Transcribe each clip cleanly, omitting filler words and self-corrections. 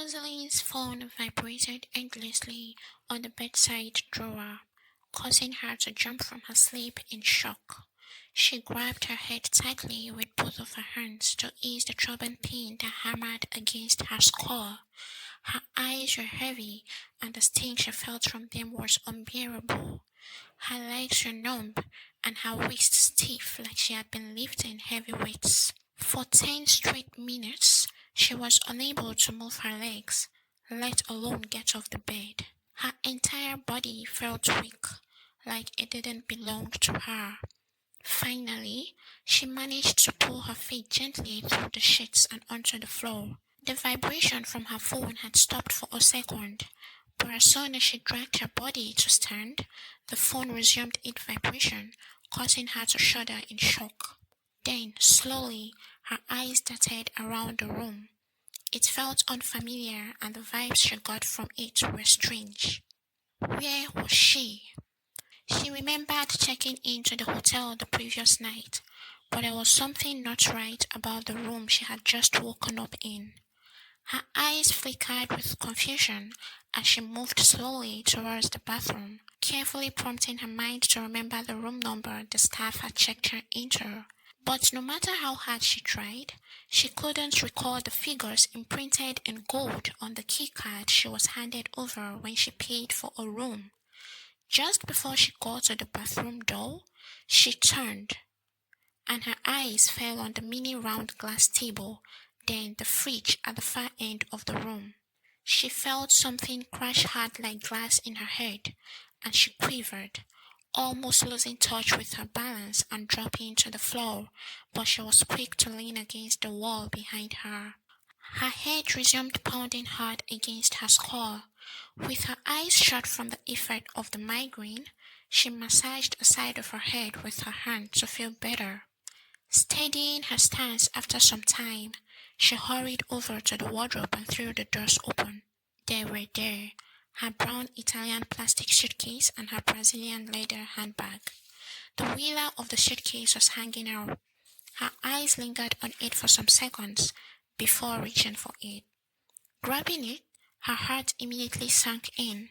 Rosaline's phone vibrated endlessly on the bedside drawer, causing her to jump from her sleep in shock. She grabbed her head tightly with both of her hands to ease the throbbing pain that hammered against her skull. Her eyes were heavy, and the sting she felt from them was unbearable. Her legs were numb, and her waist stiff like she had been lifting heavy weights. For 10 straight minutes, she was unable to move her legs, let alone get off the bed. Her entire body felt weak, like it didn't belong to her. Finally, she managed to pull her feet gently through the sheets and onto the floor. The vibration from her phone had stopped for a second, but as soon as she dragged her body to stand, the phone resumed its vibration, causing her to shudder in shock. Then, slowly, her eyes darted around the room. It felt unfamiliar, and the vibes she got from it were strange. Where was she? She remembered checking into the hotel the previous night, but there was something not right about the room she had just woken up in. Her eyes flickered with confusion as she moved slowly towards the bathroom, carefully prompting her mind to remember the room number the staff had checked her into. But no matter how hard she tried, she couldn't recall the figures imprinted in gold on the keycard she was handed over when she paid for a room. Just before she got to the bathroom door, she turned, and her eyes fell on the mini round glass table, then the fridge at the far end of the room. She felt something crash hard like glass in her head, and she quivered, almost losing touch with her balance and dropping to the floor, but she was quick to lean against the wall behind her. Her head resumed pounding hard against her skull. With her eyes shut from the effect of the migraine, she massaged the side of her head with her hand to feel better. Steadying her stance after some time, she hurried over to the wardrobe and threw the doors open. They were there, her brown Italian plastic suitcase and her Brazilian leather handbag. The wheeler of the suitcase was hanging out. Her eyes lingered on it for some seconds before reaching for it. Grabbing it, her heart immediately sank in.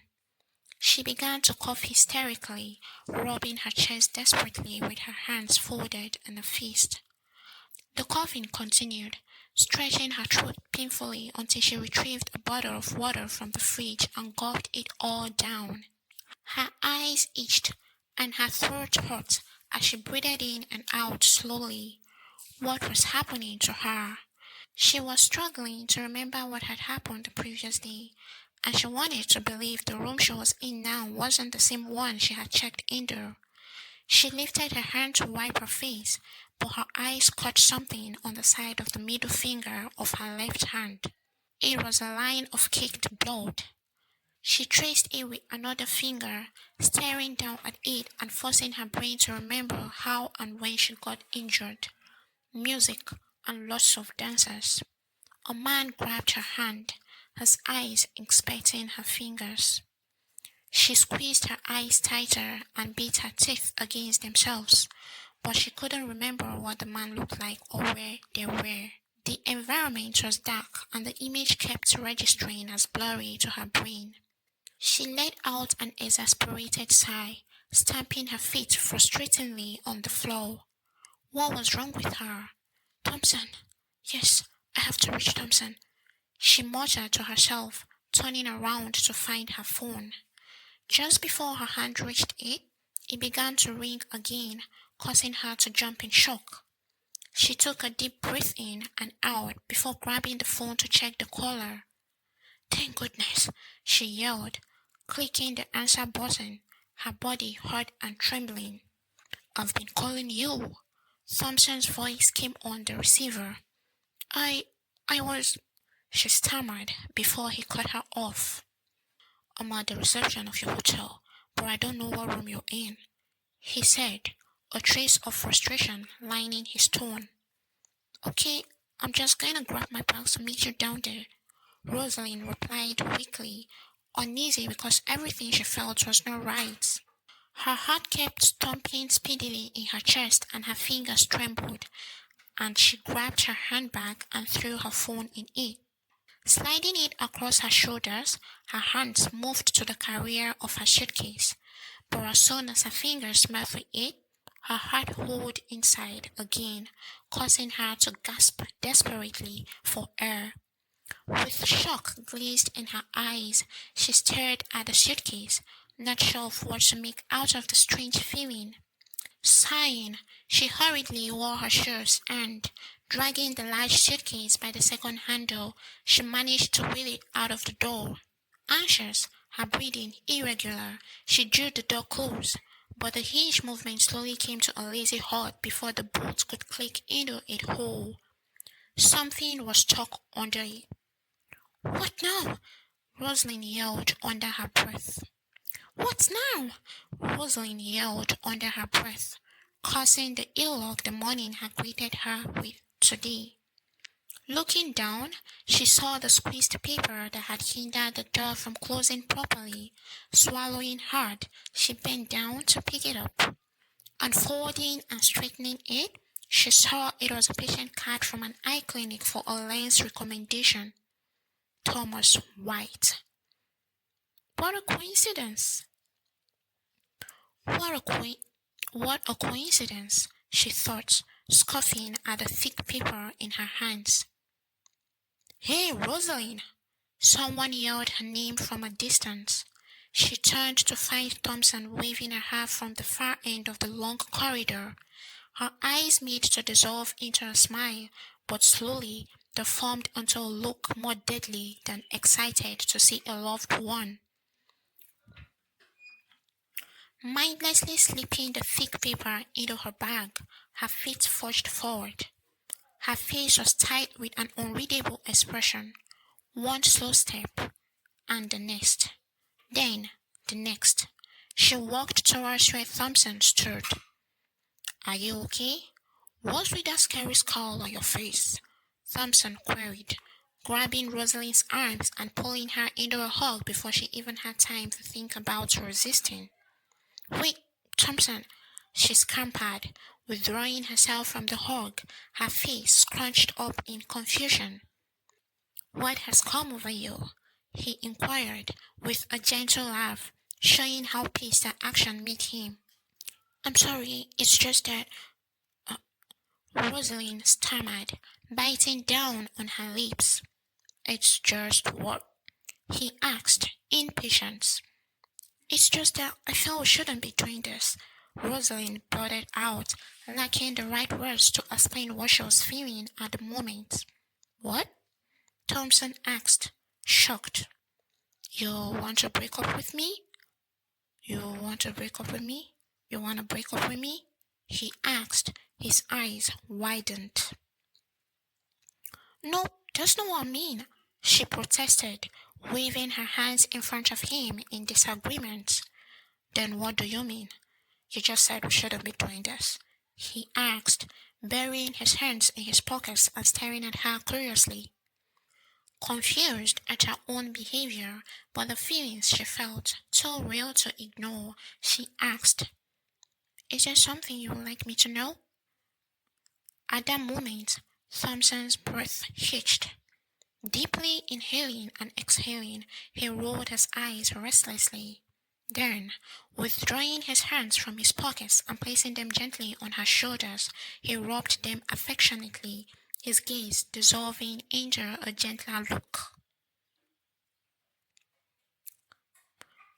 She began to cough hysterically, rubbing her chest desperately with her hands folded in a fist. The coughing continued, stretching her throat painfully until she retrieved a bottle of water from the fridge and gulped it all down. Her eyes itched, and her throat hurt as she breathed in and out slowly. What was happening to her? She was struggling to remember what had happened the previous day, and she wanted to believe the room she was in now wasn't the same one she had checked into. She lifted her hand to wipe her face, but her eyes caught something on the side of the middle finger of her left hand. It was a line of caked blood. She traced it with another finger, staring down at it and forcing her brain to remember how and when she got injured. Music and lots of dancers. A man grabbed her hand, his eyes inspecting her fingers. She squeezed her eyes tighter and beat her teeth against themselves, but she couldn't remember what the man looked like or where they were. The environment was dark, and the image kept registering as blurry to her brain. She let out an exasperated sigh, stamping her feet frustratingly on the floor. What was wrong with her? Thompson. Yes, I have to reach Thompson, she muttered to herself, turning around to find her phone. Just before her hand reached it, it began to ring again, causing her to jump in shock. She took a deep breath in and out before grabbing the phone to check the caller. Thank goodness, she yelled, clicking the answer button, her body hot and trembling. I've been calling you. Thompson's voice came on the receiver. I was, she stammered before he cut her off. I'm at the reception of your hotel, but I don't know what room you're in, he said, a trace of frustration lining his tone. Okay, I'm just gonna grab my bags to meet you down there, Roseline replied weakly, uneasy because everything she felt was not right. Her heart kept thumping speedily in her chest and her fingers trembled, and she grabbed her handbag and threw her phone in it. Sliding it across her shoulders, her hands moved to the carrier of her suitcase, but as soon as her fingers met for it, her heart rolled inside again, causing her to gasp desperately for air. With shock glazed in her eyes, she stared at the suitcase, not sure of what to make out of the strange feeling. Sighing, she hurriedly wore her shoes and, dragging the large suitcase by the second handle, she managed to wheel it out of the door. Anxious, her breathing irregular, she drew the door close, but the hinge movement slowly came to a lazy halt before the bolt could click into its hole. Something was stuck under it. "What now?" Roseline yelled under her breath. "What now?" Roseline yelled under her breath, causing the ill luck the morning had greeted her with today. Looking down, she saw the squeezed paper that had hindered the door from closing properly. Swallowing hard, she bent down to pick it up. Unfolding and straightening it, she saw it was a patient card from an eye clinic for a lens recommendation. Thomas White. What a coincidence! What a coincidence, she thought, scoffing at the thick paper in her hands. "Hey, Roseline!" Someone yelled her name from a distance. She turned to find Thompson waving at her from the far end of the long corridor. Her eyes made to dissolve into a smile, but slowly they formed into a look more deadly than excited to see a loved one. Mindlessly slipping the thick paper into her bag, her feet forged forward. Her face was tight with an unreadable expression. One slow step, and the next. Then, the next. She walked towards where Thompson stood. "Are you okay? What's with that scary scowl on your face?" Thompson queried, grabbing Rosaline's arms and pulling her into a hug before she even had time to think about resisting. "Wait, Thompson," she scampered, withdrawing herself from the hug, her face scrunched up in confusion. "What has come over you?" he inquired, with a gentle laugh, showing how pleased her action made him. "I'm sorry, it's just that," Roseline stammered, biting down on her lips. "It's just what?" he asked, in patience. "It's just that I feel we shouldn't be doing this," Roseline blurted out, lacking the right words to explain what she was feeling at the moment. "What?" Thompson asked, shocked. "You want to break up with me? You want to break up with me? You want to break up with me?" he asked, his eyes widened. "No, that's not what I mean," she protested, waving her hands in front of him in disagreement. "Then what do you mean? You just said we shouldn't be doing this," he asked, burying his hands in his pockets and staring at her curiously. Confused at her own behavior, but the feelings she felt too real to ignore, she asked, "Is there something you would like me to know?" At that moment, Thompson's breath hitched. Deeply inhaling and exhaling, he rolled his eyes restlessly. Then, withdrawing his hands from his pockets and placing them gently on her shoulders, he rubbed them affectionately, his gaze dissolving into a gentler look.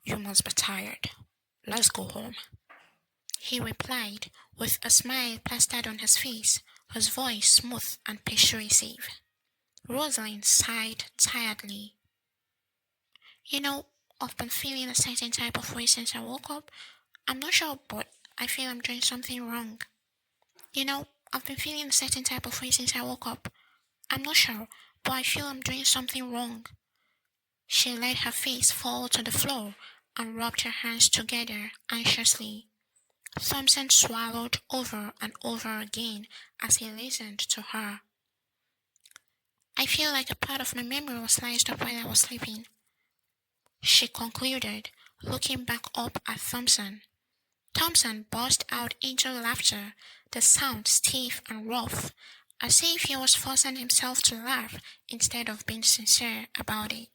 "You must be tired. Let's go home," he replied, with a smile plastered on his face, his voice smooth and persuasive. Roseline sighed tiredly. I've been feeling a certain type of way since I woke up. I'm not sure, but I feel I'm doing something wrong. I've been feeling a certain type of way since I woke up. I'm not sure, but I feel I'm doing something wrong." She let her face fall to the floor and rubbed her hands together anxiously. Thompson swallowed over and over again as he listened to her. "I feel like a part of my memory was sliced up while I was sleeping," she concluded, looking back up at Thompson. Thompson burst out into laughter, the sound stiff and rough, as if he was forcing himself to laugh instead of being sincere about it.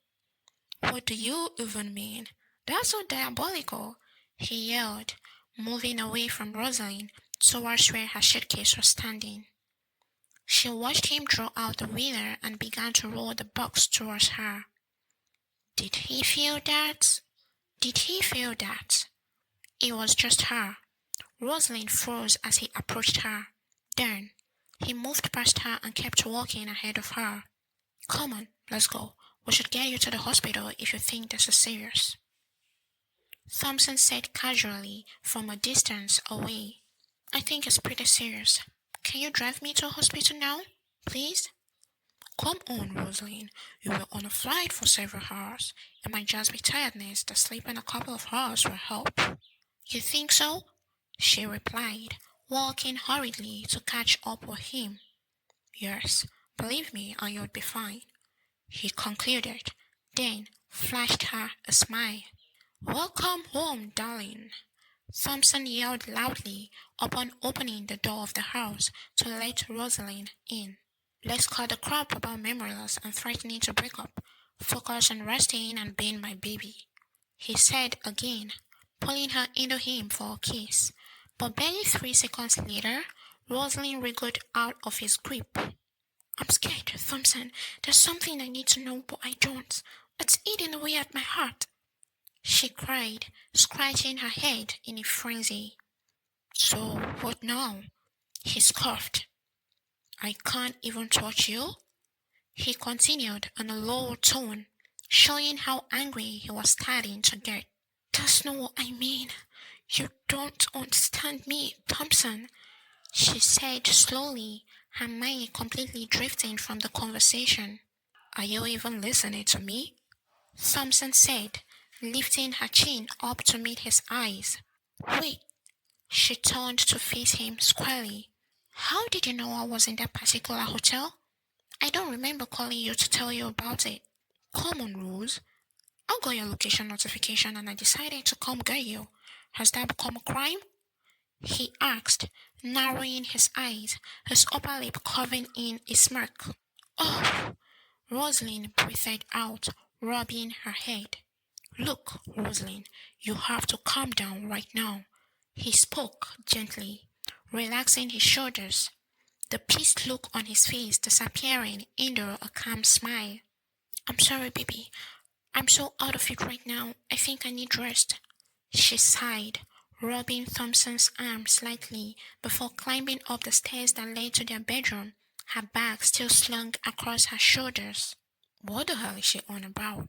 What do you even mean? That's so diabolical, he yelled, moving away from Roseline towards where her suitcase was standing. She watched him draw out the wheeler and began to roll the box towards her. Did he feel that? Did he feel that? It was just her. Roseline froze as he approached her. Then, he moved past her and kept walking ahead of her. Come on, let's go. We should get you to the hospital if you think this is serious. Thompson said casually from a distance away. I think it's pretty serious. Can you drive me to a hospital now, please? Come on, Roseline. You were on a flight for several hours. It might just be tiredness that sleeping a couple of hours will help. You think so? She replied, walking hurriedly to catch up with him. Yes, believe me and you'll be fine, he concluded, then flashed her a smile. Welcome home, darling, Thompson yelled loudly upon opening the door of the house to let Roseline in. Let's cut the crap about memory loss and threatening to break up. Focus on resting and being my baby, he said again, pulling her into him for a kiss. But barely 3 seconds later, Roseline wriggled out of his grip. I'm scared, Thompson. There's something I need to know, but I don't. It's eating away at my heart, she cried, scratching her head in a frenzy. So, what now? He scoffed. I can't even touch you? He continued in a low tone, showing how angry he was starting to get. That's not what I mean. You don't understand me, Thompson, she said slowly, her mind completely drifting from the conversation. Are you even listening to me? Thompson said, lifting her chin up to meet his eyes. Wait. She turned to face him squarely. How did you know I was in that particular hotel? I don't remember calling you to tell you about it. Come on, Rose. I got your location notification and I decided to come get you. Has that become a crime? He asked, narrowing his eyes, his upper lip curving in a smirk. Oh! Roseline breathed out, rubbing her head. Look, Roseline, you have to calm down right now. He spoke gently, relaxing his shoulders, the pissed look on his face disappearing under a calm smile. I'm sorry, baby. I'm so out of it right now. I think I need rest, she sighed, rubbing Thompson's arm slightly before climbing up the stairs that led to their bedroom, her bag still slung across her shoulders. What the hell is she on about?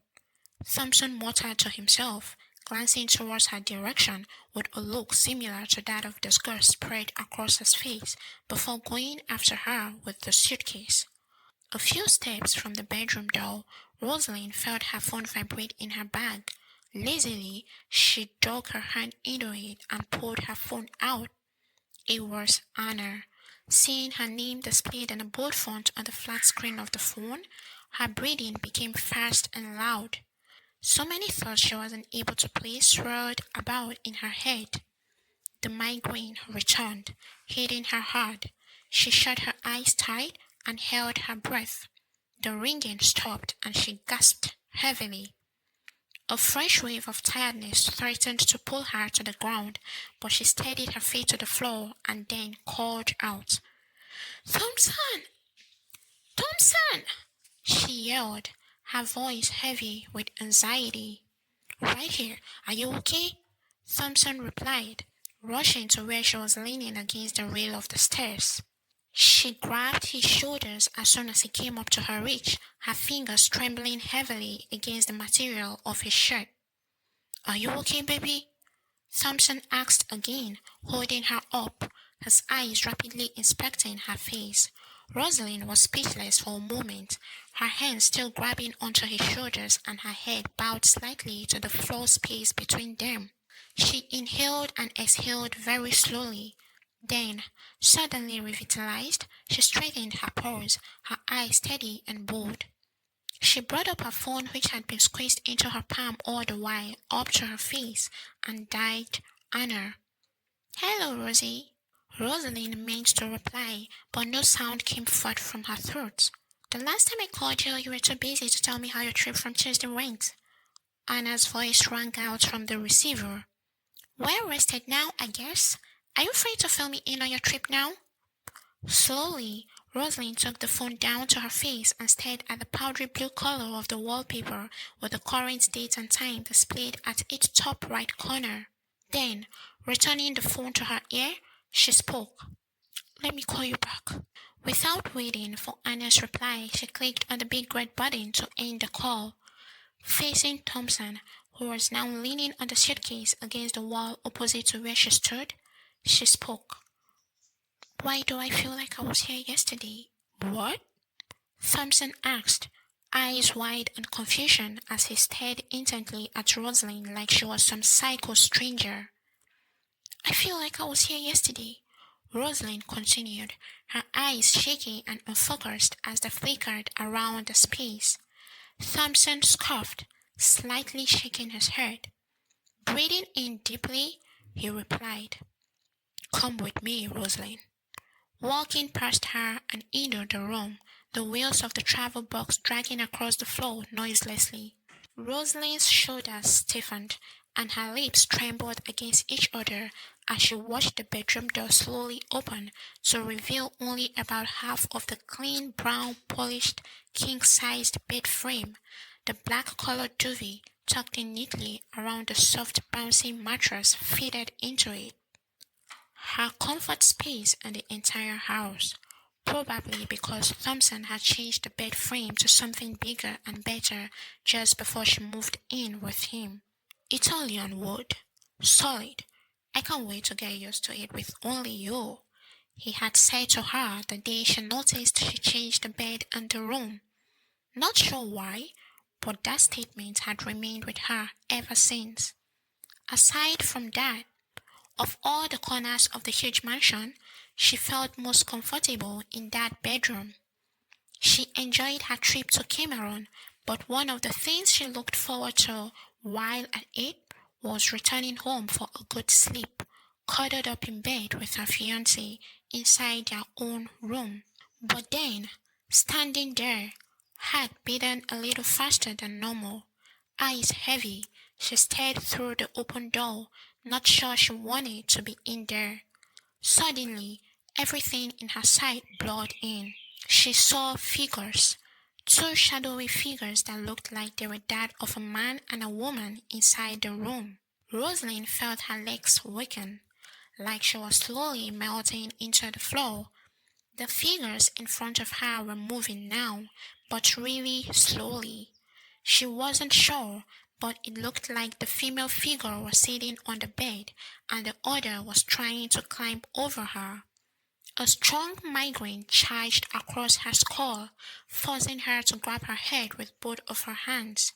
Thompson muttered to himself, glancing towards her direction with a look similar to that of disgust spread across his face before going after her with the suitcase. A few steps from the bedroom door, Roseline felt her phone vibrate in her bag. Lazily, she dug her hand into it and pulled her phone out. It was Anna. Seeing her name displayed in a bold font on the flat screen of the phone, her breathing became fast and loud. So many thoughts she wasn't able to place swirled about in her head. The migraine returned, hitting her hard. She shut her eyes tight and held her breath. The ringing stopped and she gasped heavily. A fresh wave of tiredness threatened to pull her to the ground, but she steadied her feet to the floor and then called out, Thompson! Thompson! She yelled, her voice heavy with anxiety. Right here. Are you okay? Thompson replied, rushing to where she was leaning against the rail of the stairs. She grabbed his shoulders as soon as he came up to her reach, her fingers trembling heavily against the material of his shirt. Are you okay, baby? Thompson asked again, holding her up, his eyes rapidly inspecting her face. Roseline was speechless for a moment, her hands still grabbing onto his shoulders and her head bowed slightly to the floor space between them. She inhaled and exhaled very slowly. Then, suddenly revitalized, she straightened her pose, her eyes steady and bold. She brought up her phone, which had been squeezed into her palm all the while, up to her face, and dialed Anna. Hello, Rosie. Roseline meant to reply, but no sound came forth from her throat. The last time I called you, you were too busy to tell me how your trip from Tuesday went. Anna's voice rang out from the receiver. Well rested now, I guess. Are you free to fill me in on your trip now? Slowly, Roseline took the phone down to her face and stared at the powdery blue color of the wallpaper with the current date and time displayed at its top right corner. Then, returning the phone to her ear, she spoke. Let me call you back. Without waiting for Anna's reply, she clicked on the big red button to end the call. Facing Thompson, who was now leaning on the suitcase against the wall opposite to where she stood, she spoke. Why do I feel like I was here yesterday? What? Thompson asked, eyes wide in confusion as he stared intently at Roseline like she was some psycho stranger. I feel like I was here yesterday, Roseline continued, her eyes shaky and unfocused as they flickered around the space. Thompson scoffed, slightly shaking his head. Breathing in deeply, he replied, Come with me, Roseline. Walking past her and into the room, the wheels of the travel box dragging across the floor noiselessly. Rosaline's shoulders stiffened and her lips trembled against each other as she watched the bedroom door slowly open to reveal only about half of the clean brown polished king-sized bed frame, the black-colored duvet tucked in neatly around the soft bouncing mattress fitted into it. Her comfort space in the entire house, probably because Thompson had changed the bed frame to something bigger and better just before she moved in with him. Italian wood. Solid. I can't wait to get used to it with only you, he had said to her the day she noticed she changed the bed in the room. Not sure why, but that statement had remained with her ever since. Aside from that, of all the corners of the huge mansion, she felt most comfortable in that bedroom. She enjoyed her trip to Cameroon, but one of the things she looked forward to while at it was returning home for a good sleep, cuddled up in bed with her fiancé inside their own room. But then, standing there, heart beating a little faster than normal, eyes heavy, she stared through the open door, not sure she wanted to be in there. Suddenly, everything in her sight blurred in. She saw figures, two shadowy figures that looked like they were that of a man and a woman inside the room. Roseline felt her legs weaken, like she was slowly melting into the floor. The figures in front of her were moving now, but really slowly. She wasn't sure, but it looked like the female figure was sitting on the bed and the other was trying to climb over her. A strong migraine charged across her skull, forcing her to grab her head with both of her hands.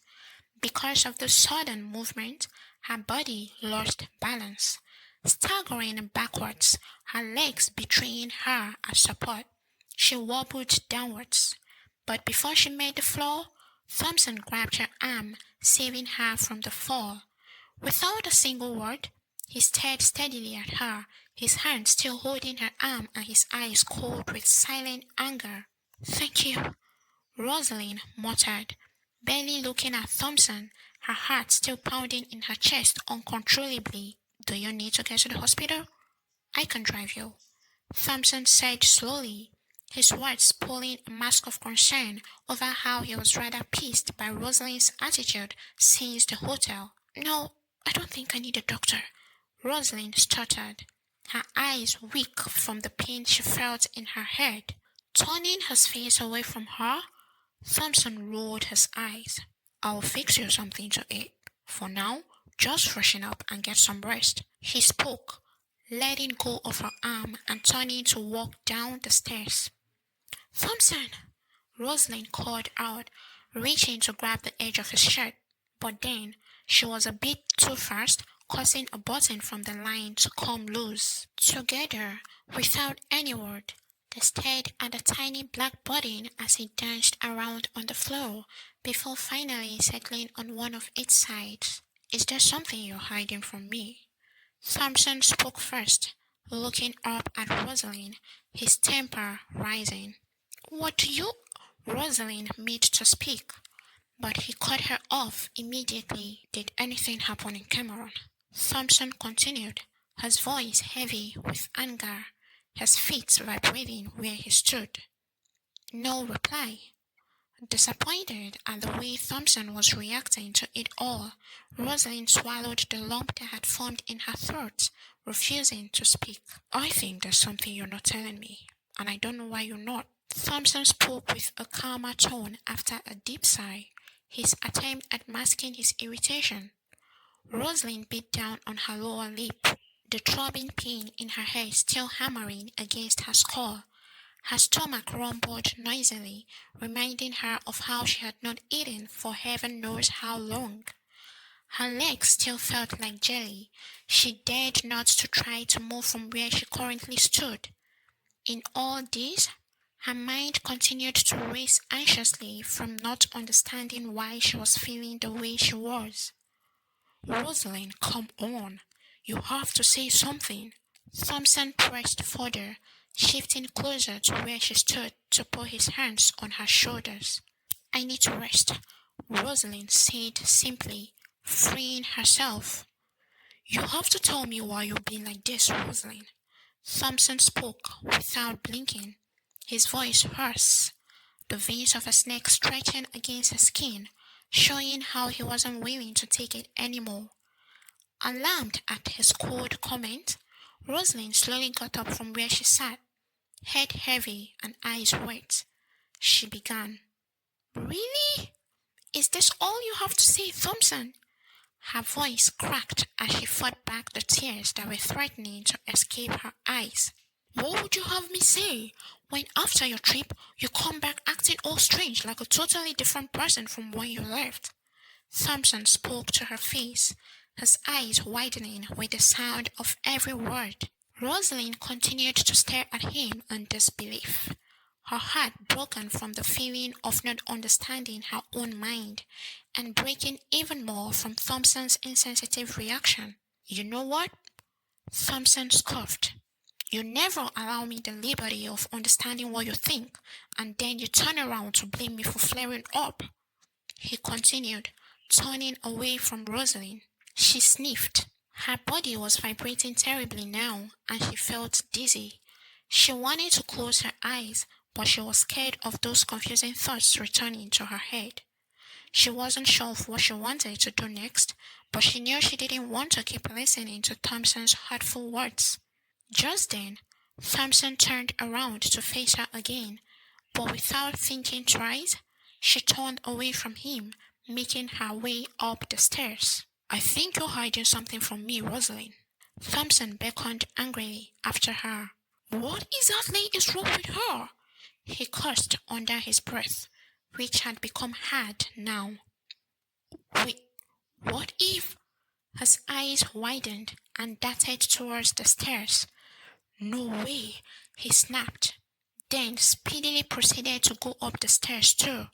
Because of the sudden movement, her body lost balance, staggering backwards, her legs betraying her as support. She wobbled downwards, but before she made the floor, Thompson grabbed her arm, saving her from the fall. Without a single word, he stared steadily at her, his hand still holding her arm and his eyes cold with silent anger. Thank you, Roseline muttered, barely looking at Thompson, her heart still pounding in her chest uncontrollably. Do you need to get to the hospital? I can drive you, Thompson said slowly, his words pulling a mask of concern over how he was rather pissed by Rosaline's attitude since the hotel. No, I don't think I need a doctor, Roseline stuttered, her eyes weak from the pain she felt in her head. Turning his face away from her, Thompson rolled his eyes. I'll fix you something to eat. For now, just freshen up and get some rest, he spoke, letting go of her arm and turning to walk down the stairs. Thompson! Roseline called out, reaching to grab the edge of his shirt, but then she was a bit too fast, causing a button from the line to come loose. Together, without any word, they stared at the tiny black button as it danced around on the floor before finally settling on one of its sides. Is there something you're hiding from me? Thompson spoke first, looking up at Roseline, his temper rising. What do you? Roseline made to speak, but he cut her off immediately. Did anything happen in Cameroon? Thompson continued, his voice heavy with anger, his feet vibrating where he stood. No reply. Disappointed at the way Thompson was reacting to it all, Roseline swallowed the lump that had formed in her throat, refusing to speak. I think there's something you're not telling me, and I don't know why you're not. Thompson spoke with a calmer tone after a deep sigh, his attempt at masking his irritation. Roseline bit down on her lower lip, the throbbing pain in her head still hammering against her skull. Her stomach rumbled noisily, reminding her of how she had not eaten for heaven knows how long. Her legs still felt like jelly. She dared not to try to move from where she currently stood. In all this, her mind continued to race anxiously from not understanding why she was feeling the way she was. Roseline, come on. You have to say something. Thompson pressed further, shifting closer to where she stood to put his hands on her shoulders. I need to rest, Roseline said simply, freeing herself. You have to tell me why you've been like this, Roseline. Thompson spoke without blinking, his voice hoarse, the veins of a snake stretching against his skin, showing how he wasn't willing to take it anymore. Alarmed at his cold comment, Roseline slowly got up from where she sat, head heavy and eyes wet. She began. Really? Is this all you have to say, Thompson? Her voice cracked as she fought back the tears that were threatening to escape her eyes. What would you have me say when after your trip you come back acting all strange like a totally different person from when you left? Thompson spoke to her face, his eyes widening with the sound of every word. Roseline continued to stare at him in disbelief, her heart broken from the feeling of not understanding her own mind and breaking even more from Thompson's insensitive reaction. You know what? Thompson scoffed. You never allow me the liberty of understanding what you think, and then you turn around to blame me for flaring up. He continued, turning away from Roseline. She sniffed. Her body was vibrating terribly now, and she felt dizzy. She wanted to close her eyes, but she was scared of those confusing thoughts returning to her head. She wasn't sure of what she wanted to do next, but she knew she didn't want to keep listening to Thompson's hurtful words. Just then, Thompson turned around to face her again, but without thinking twice, she turned away from him, making her way up the stairs. I think you're hiding something from me, Roseline. Thompson beckoned angrily after her. What exactly is wrong with her? He cursed under his breath, which had become hard now. Wait, what if? His eyes widened and darted towards the stairs. No way, he snapped, then speedily proceeded to go up the stairs too.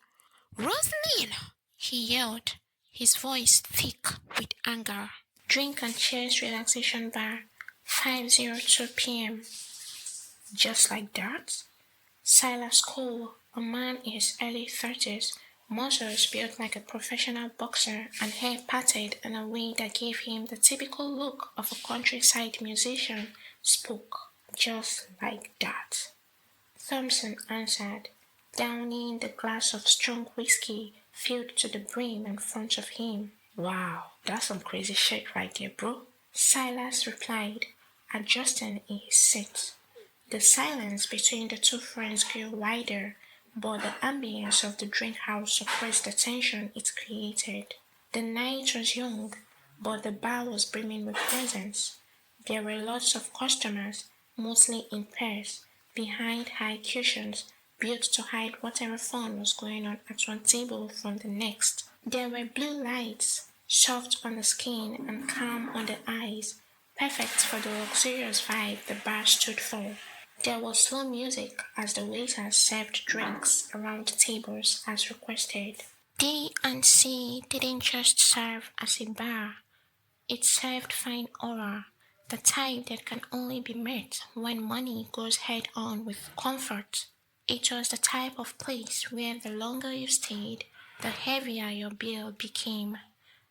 Roseline! He yelled, his voice thick with anger. Drink and Cheers Relaxation Bar, 5:02 p.m. Just like that? Silas Cole, a man in his early 30s, muscles built like a professional boxer and hair parted in a way that gave him the typical look of a countryside musician, spoke. Just like that. Thompson answered, downing the glass of strong whiskey filled to the brim in front of him. Wow, that's some crazy shit right there, bro. Silas replied, adjusting in his seat. The silence between the two friends grew wider, but the ambience of the drink house suppressed the tension it created. The night was young, but the bar was brimming with presents. There were lots of customers, mostly in pairs, behind high cushions, built to hide whatever fun was going on at one table from the next. There were blue lights, soft on the skin and calm on the eyes, perfect for the luxurious vibe the bar stood for. There was slow music as the waiters served drinks around the tables as requested. D&C didn't just serve as a bar, it served fine aura, The type that can only be met when money goes head on with comfort. It was the type of place where the longer you stayed, the heavier your bill became.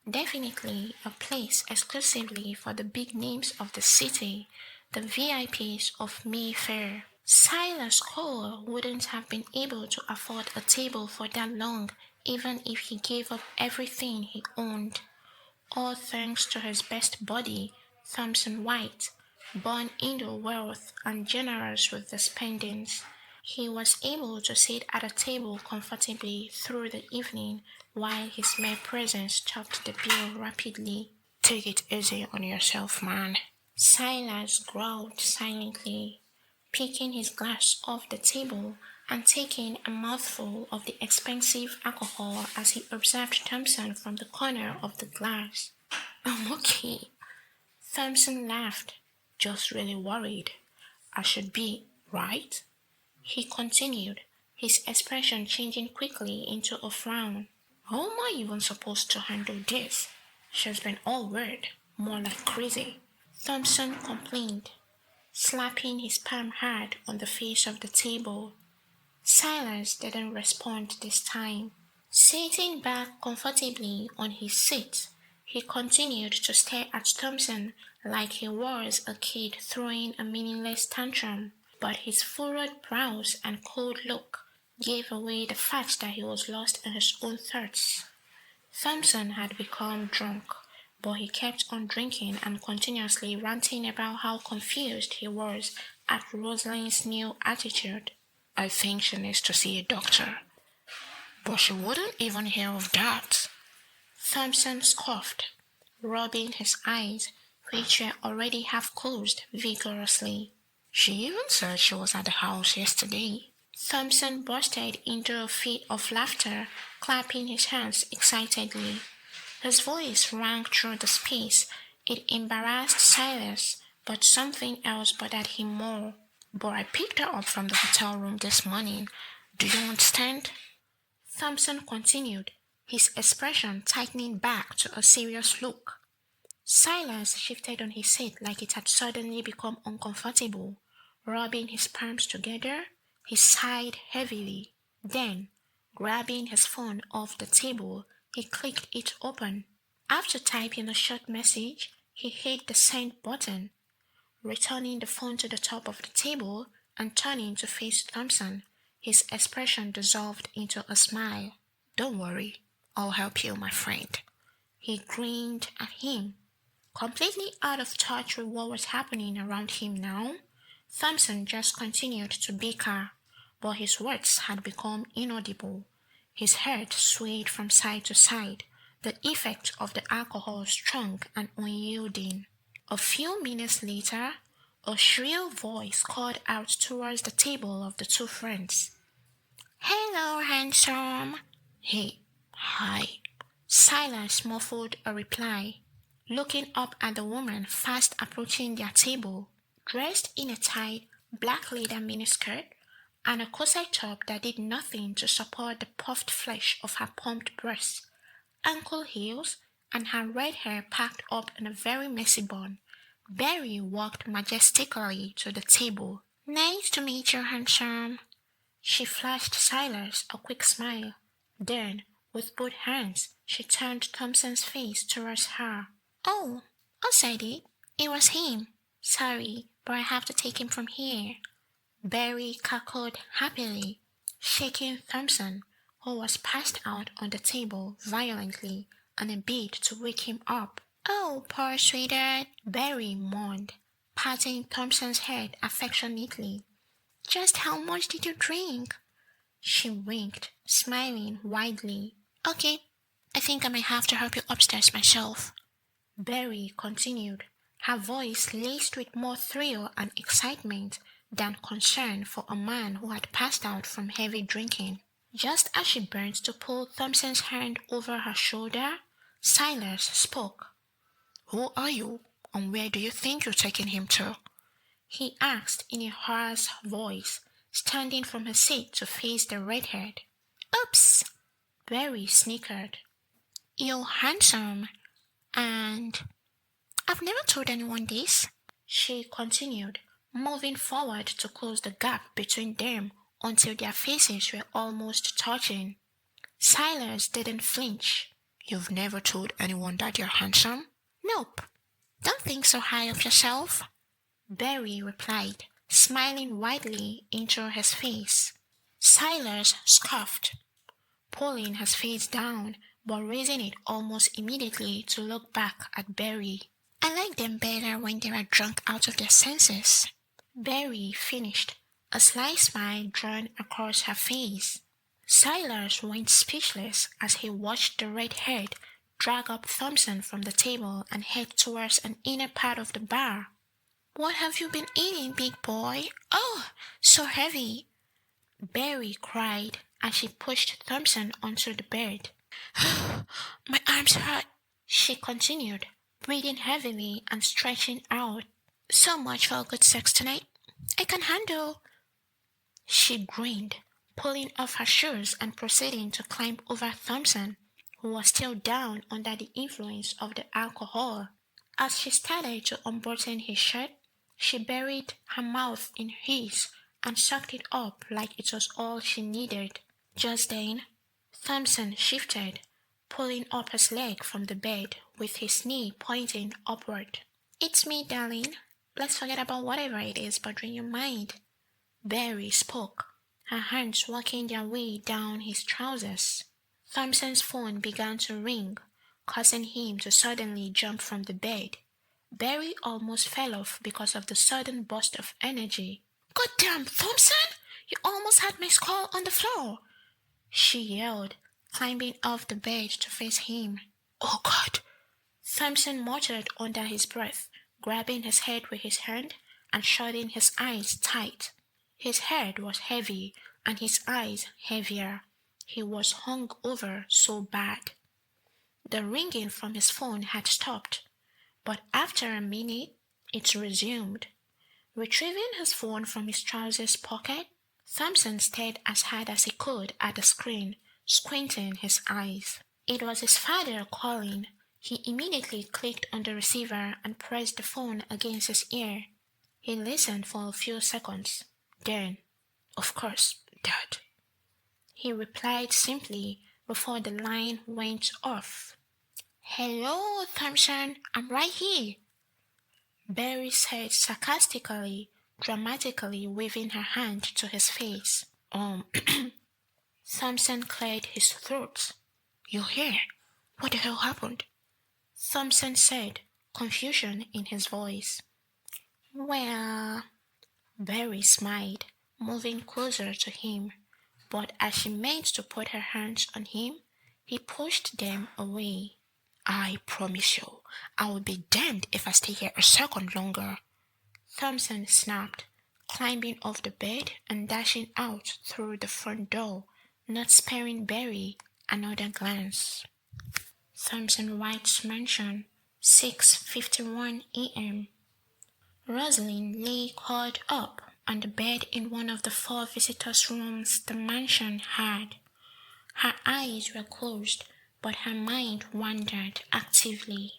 Definitely a place exclusively for the big names of the city, the VIPs of Mayfair. Silas Cole wouldn't have been able to afford a table for that long, even if he gave up everything he owned. All thanks to his best buddy, Thompson White, born into wealth and generous with the spendings. He was able to sit at a table comfortably through the evening while his mere presence topped the bill rapidly. Take it easy on yourself, man. Silas growled silently, picking his glass off the table and taking a mouthful of the expensive alcohol as he observed Thompson from the corner of the glass. I'm okay. Thompson laughed, just really worried. I should be, right? He continued, his expression changing quickly into a frown. How am I even supposed to handle this? She's been all weird, more like crazy. Thompson complained, slapping his palm hard on the face of the table. Silas didn't respond this time. Sitting back comfortably on his seat, he continued to stare at Thompson like he was a kid throwing a meaningless tantrum, but his furrowed brows and cold look gave away the fact that he was lost in his own thoughts. Thompson had become drunk, but he kept on drinking and continuously ranting about how confused he was at Rosaline's new attitude. I think she needs to see a doctor. But she wouldn't even hear of that. Thompson scoffed, rubbing his eyes, which were already half closed, vigorously. She even said she was at the house yesterday. Thompson bursted into a fit of laughter, clapping his hands excitedly. His voice rang through the space. It embarrassed Silas, but something else bothered him more. But I picked her up from the hotel room this morning. Do you understand? Thompson continued, his expression tightening back to a serious look. Silas shifted on his seat like it had suddenly become uncomfortable. Rubbing his palms together, he sighed heavily. Then, grabbing his phone off the table, he clicked it open. After typing a short message, he hit the send button, returning the phone to the top of the table and turning to face Thompson. His expression dissolved into a smile. Don't worry, I'll help you, my friend. He grinned at him, completely out of touch with what was happening around him now. Thompson just continued to bicker, but his words had become inaudible. His head swayed from side to side, the effect of the alcohol strong and unyielding. A few minutes later, a shrill voice called out towards the table of the two friends. Hello, handsome. Hey, hi. Silas muffled a reply, looking up at the woman fast approaching their table, dressed in a tight black leather miniskirt and a corset top that did nothing to support the puffed flesh of her pumped breasts, ankle heels, and her red hair packed up in a very messy bun. Barry walked majestically to the table. Nice to meet you, handsome. She flashed Silas a quick smile. Then, with both hands, she turned Thompson's face towards her. Oh, I said it. It was him. Sorry, but I have to take him from here. Barry cackled happily, shaking Thompson, who was passed out on the table violently, on a bid to wake him up. Oh, poor sweetheart, Barry mourned, patting Thompson's head affectionately. Just how much did you drink? She winked, smiling widely. Okay, I think I might have to help you upstairs myself. Barry continued, her voice laced with more thrill and excitement than concern for a man who had passed out from heavy drinking. Just as she bent to pull Thompson's hand over her shoulder, Silas spoke. Who are you, and where do you think you're taking him to? He asked in a hoarse voice, standing from his seat to face the redhead. Oops! Barry snickered. You're handsome, and I've never told anyone this. she continued, moving forward to close the gap between them until their faces were almost touching. Silas didn't flinch. You've never told anyone that you're handsome? Nope. Don't think so high of yourself, Barry replied, smiling widely into his face. Silas scoffed, pulling his face down but raising it almost immediately to look back at Barry. I like them better when they are drunk out of their senses. Barry finished, a sly smile drawn across her face. Silas went speechless as he watched the red-haired drag up Thompson from the table and head towards an inner part of the bar. What have you been eating, big boy? Oh, so heavy, Barry cried as she pushed Thompson onto the bed. My arms hurt, she continued, breathing heavily and stretching out. So much for good sex tonight. I can handle. She grinned, pulling off her shoes and proceeding to climb over Thompson, who was still down under the influence of the alcohol. As she started to unbutton his shirt, she buried her mouth in his and sucked it up like it was all she needed. Just then, Thompson shifted, pulling up his leg from the bed with his knee pointing upward. It's me, darling. Let's forget about whatever it is bothering your mind. Barry spoke, her hands working their way down his trousers. Thompson's phone began to ring, causing him to suddenly jump from the bed. Barry almost fell off because of the sudden burst of energy. God damn, Thompson! You almost had my skull on the floor! She yelled, climbing off the bed to face him. Oh God! Thompson muttered under his breath, grabbing his head with his hand and shutting his eyes tight. His head was heavy and his eyes heavier. He was hung over so bad. The ringing from his phone had stopped, but after a minute it resumed. Retrieving his phone from his trousers pocket, Thompson stared as hard as he could at the screen, squinting his eyes. It was his father calling. He immediately clicked on the receiver and pressed the phone against his ear. He listened for a few seconds. Then, of course, Dad, he replied simply before the line went off. Hello, Thompson, I'm right here, Barry said sarcastically, dramatically waving her hand to his face. Thompson cleared his throat. You're here? What the hell happened? Thompson said, confusion in his voice. Well, Barry smiled, moving closer to him, but as she meant to put her hands on him, he pushed them away. I promise you, I will be damned if I stay here a second longer, Thompson snapped, climbing off the bed and dashing out through the front door, not sparing Barry another glance. Thompson White's mansion, 6:51 a.m. Roseline lay curled up on the bed in one of the 4 visitors' rooms the mansion had. Her eyes were closed, but her mind wandered actively.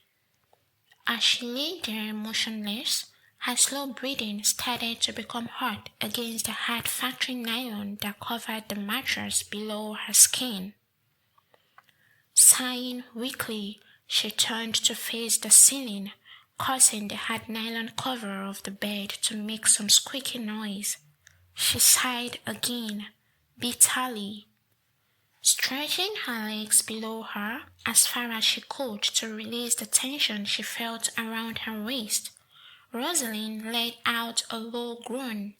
As she lay there motionless, her slow breathing started to become hot against the hard factory nylon that covered the mattress below her skin. Sighing weakly, she turned to face the ceiling, causing the hard nylon cover of the bed to make some squeaky noise. She sighed again, bitterly, stretching her legs below her as far as she could to release the tension she felt around her waist. Roseline let out a low groan,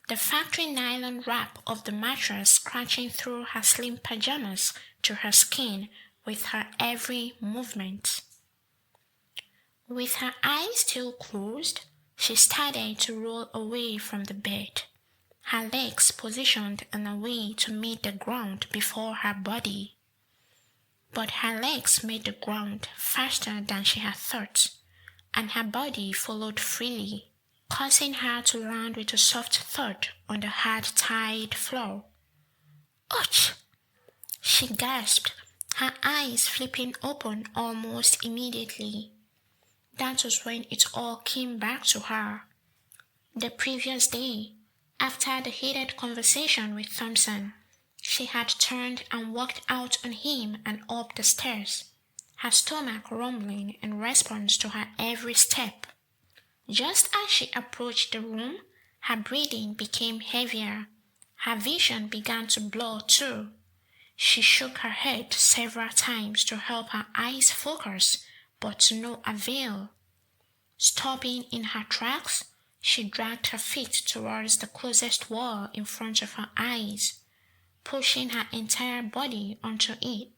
the factory nylon wrap of the mattress scratching through her slim pajamas to her skin with her every movement. With her eyes still closed, she started to roll away from the bed, her legs positioned in a way to meet the ground before her body. But her legs made the ground faster than she had thought, and her body followed freely, causing her to land with a soft thud on the hard tiled floor. Ouch! She gasped, her eyes flipping open almost immediately. That was when it all came back to her. The previous day, after the heated conversation with Thompson, she had turned and walked out on him and up the stairs, her stomach rumbling in response to her every step. Just as she approached the room, her breathing became heavier. Her vision began to blur too. She shook her head several times to help her eyes focus, but to no avail. Stopping in her tracks, she dragged her feet towards the closest wall in front of her eyes, pushing her entire body onto it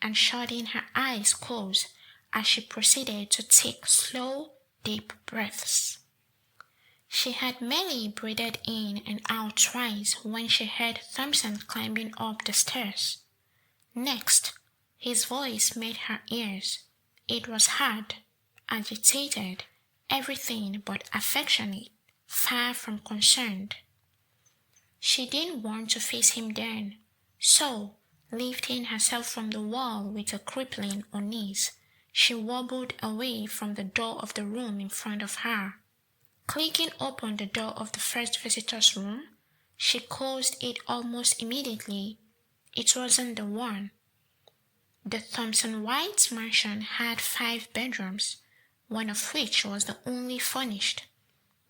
and shutting her eyes closed as she proceeded to take slow, deep breaths. She had merely breathed in and out twice when she heard Thompson climbing up the stairs. Next, his voice met her ears. It was hard, agitated, everything but affectionate, far from concerned. She didn't want to face him then, so, lifting herself from the wall with a crippling unease, she wobbled away from the door of the room in front of her. Clicking open the door of the first visitor's room, she closed it almost immediately. It wasn't the one. The Thompson White's mansion had 5 bedrooms, one of which was the only furnished,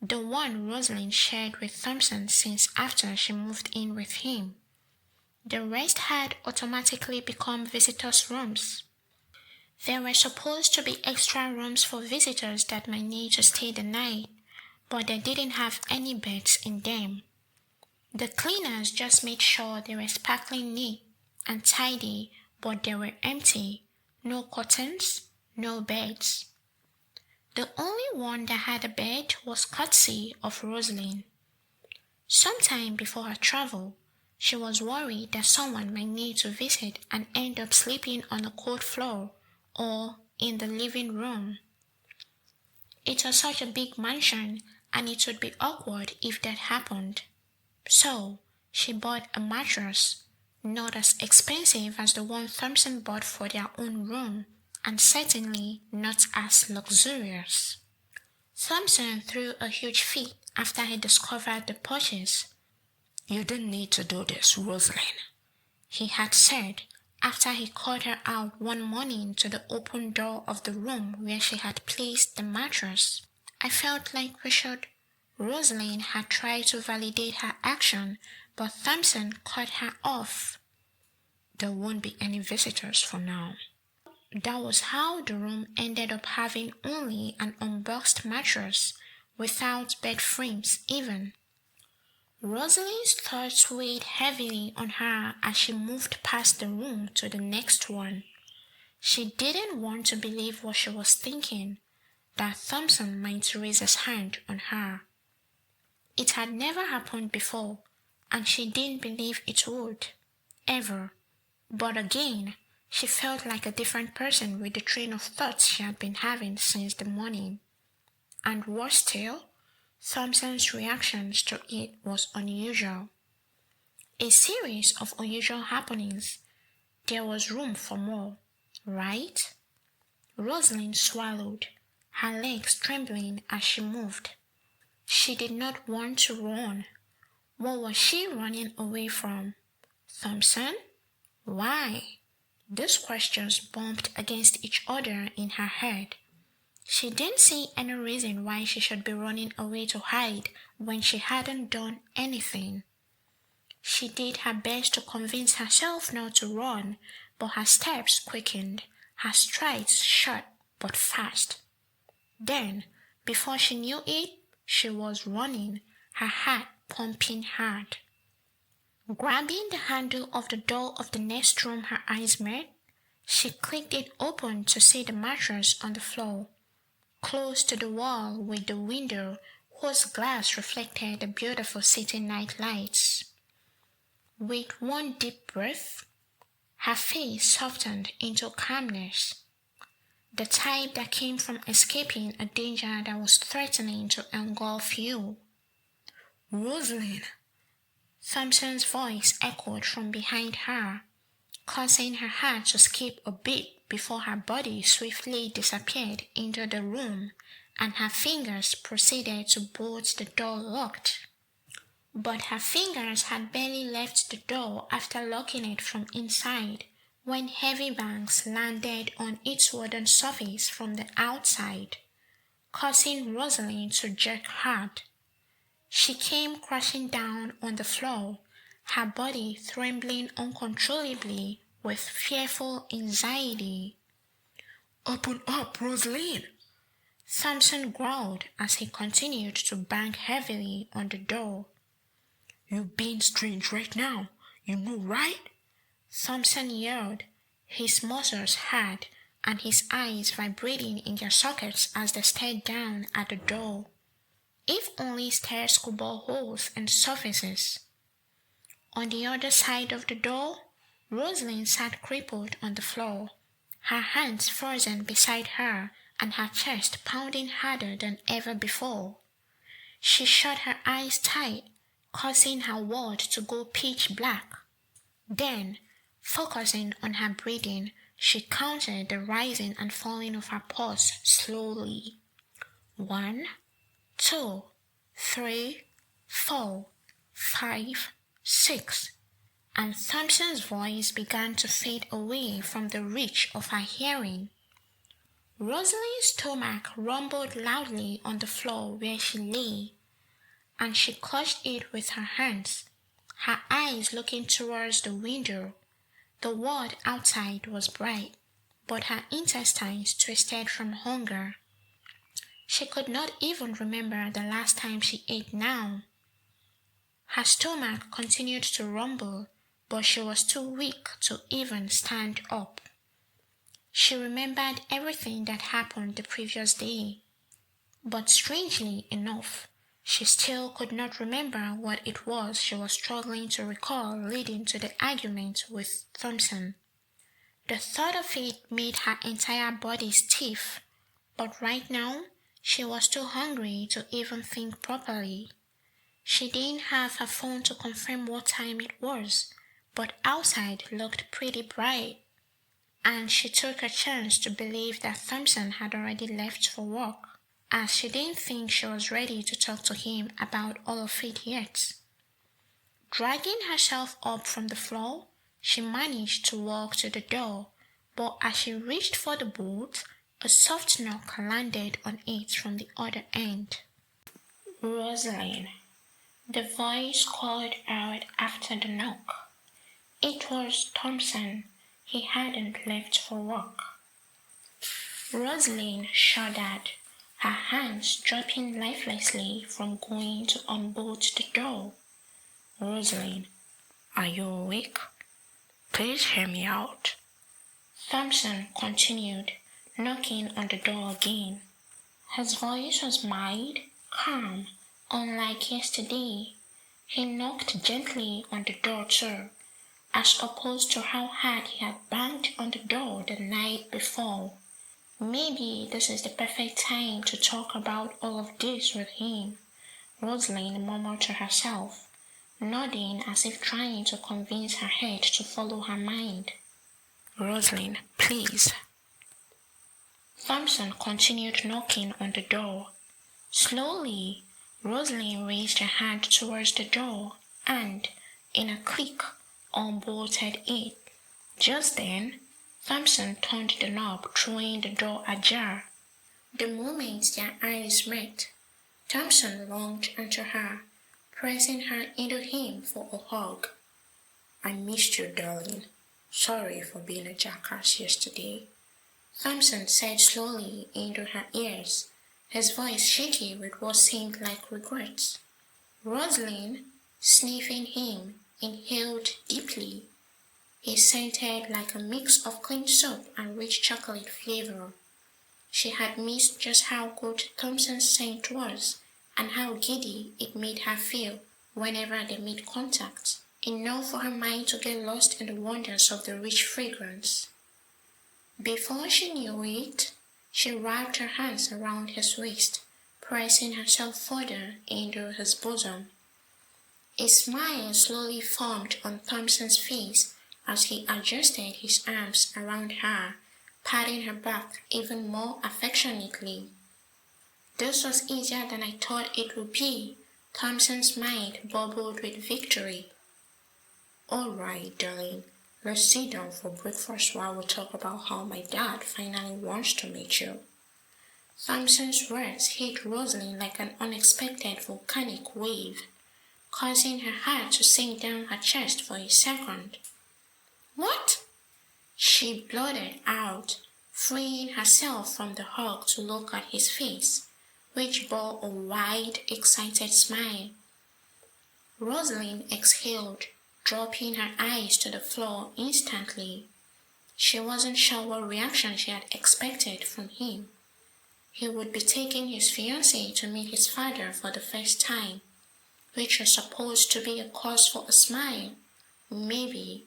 the one Roseline shared with Thompson since after she moved in with him. The rest had automatically become visitors' rooms. There were supposed to be extra rooms for visitors that might need to stay the night, but they didn't have any beds in them. The cleaners just made sure they were sparkling neat and tidy, but they were empty. No curtains, no beds. The only one that had a bed was courtesy of Roseline. Sometime before her travel, she was worried that someone might need to visit and end up sleeping on the cold floor or in the living room. It was such a big mansion, and it would be awkward if that happened. So, she bought a mattress, not as expensive as the one Thompson bought for their own room, and certainly not as luxurious. Thompson threw a huge fit after he discovered the purchase. "You didn't need to do this, Roseline," he had said after he called her out one morning to the open door of the room where she had placed the mattress. "I felt like we should." Roseline had tried to validate her action, but Thompson cut her off. "There won't be any visitors for now." That was how the room ended up having only an unboxed mattress, without bed frames even. Rosaline's thoughts weighed heavily on her as she moved past the room to the next one. She didn't want to believe what she was thinking, that Thompson might raise his hand on her. It had never happened before, and she didn't believe it would, ever. But again, she felt like a different person with the train of thoughts she had been having since the morning. And worse still, Thompson's reactions to it was unusual. A series of unusual happenings. There was room for more, right? Roseline swallowed, her legs trembling as she moved. She did not want to run. What was she running away from? Thompson? Why? These questions bumped against each other in her head. She didn't see any reason why she should be running away to hide when she hadn't done anything. She did her best to convince herself not to run, but her steps quickened, her strides short but fast. Then, before she knew it, she was running, her heart pumping hard. Grabbing the handle of the door of the next room her eyes met, she clicked it open to see the mattress on the floor, close to the wall with the window whose glass reflected the beautiful city night lights. With one deep breath, her face softened into calmness, the type that came from escaping a danger that was threatening to engulf you. "Roseline!" Thompson's voice echoed from behind her, causing her heart to skip a beat before her body swiftly disappeared into the room and her fingers proceeded to bolt the door locked. But her fingers had barely left the door after locking it from inside when heavy bangs landed on its wooden surface from the outside, causing Roseline to jerk hard. She came crashing down on the floor, her body trembling uncontrollably with fearful anxiety. "Open up, Roseline!" Thompson growled as he continued to bang heavily on the door. "You're being strange right now, you know, right?" Thompson yelled, his muscles hard and his eyes vibrating in their sockets as they stared down at the door. If only stairs could bore holes and surfaces. On the other side of the door, Roseline sat crippled on the floor, her hands frozen beside her and her chest pounding harder than ever before. She shut her eyes tight, causing her world to go pitch black. Then, focusing on her breathing, she counted the rising and falling of her pulse slowly. 1, 2, 3, 4, 5, 6, and Thompson's voice began to fade away from the reach of her hearing. Rosaline's stomach rumbled loudly on the floor where she lay, and she clutched it with her hands, her eyes looking towards the window. The world outside was bright, but her intestines twisted from hunger. She could not even remember the last time she ate now. Her stomach continued to rumble, but she was too weak to even stand up. She remembered everything that happened the previous day, but strangely enough, she still could not remember what it was she was struggling to recall leading to the argument with Thompson. The thought of it made her entire body stiff, but right now she was too hungry to even think properly. She didn't have her phone to confirm what time it was, but outside looked pretty bright, and she took a chance to believe that Thompson had already left for work, as she didn't think she was ready to talk to him about all of it yet. Dragging herself up from the floor, she managed to walk to the door, but as she reached for the bolt, a soft knock landed on it from the other end. "Roseline," the voice called out after the knock. It was Thompson. He hadn't left for work. Roseline shuddered, her hands dropping lifelessly from going to unbolt the door. "Roseline, are you awake? Please hear me out." Thompson continued, knocking on the door again. His voice was mild, calm, unlike yesterday. He knocked gently on the door too, as opposed to how hard he had banged on the door the night before. Maybe this is the perfect time to talk about all of this with him, Roseline murmured to herself, nodding as if trying to convince her head to follow her mind. "Roseline, please." Thompson continued knocking on the door. Slowly, Roseline raised her hand towards the door and, in a click, unbolted it. Just then, Thompson turned the knob, throwing the door ajar. The moment their eyes met, Thompson lunged into her, pressing her into him for a hug. "I missed you, darling. Sorry for being a jackass yesterday," Thompson said slowly into her ears, his voice shaky with what seemed like regret. Roseline, sniffing him, inhaled deeply. He scented like a mix of clean soap and rich chocolate flavor. She had missed just how good Thompson's scent was and how giddy it made her feel whenever they made contact, enough for her mind to get lost in the wonders of the rich fragrance. Before she knew it, she wrapped her hands around his waist, pressing herself further into his bosom. A smile slowly formed on Thompson's face as he adjusted his arms around her, patting her back even more affectionately. This was easier than I thought it would be. Thompson's mind bubbled with victory. All right, darling, let's sit down for breakfast while we talk about how my dad finally wants to meet you. Thompson's words hit Roseline like an unexpected volcanic wave, causing her heart to sink down her chest for a second. What? She blurted out, freeing herself from the hug to look at his face, which bore a wide, excited smile. Roseline exhaled, dropping her eyes to the floor instantly. She wasn't sure what reaction she had expected from him. He would be taking his fiancée to meet his father for the first time, which was supposed to be a cause for a smile, maybe,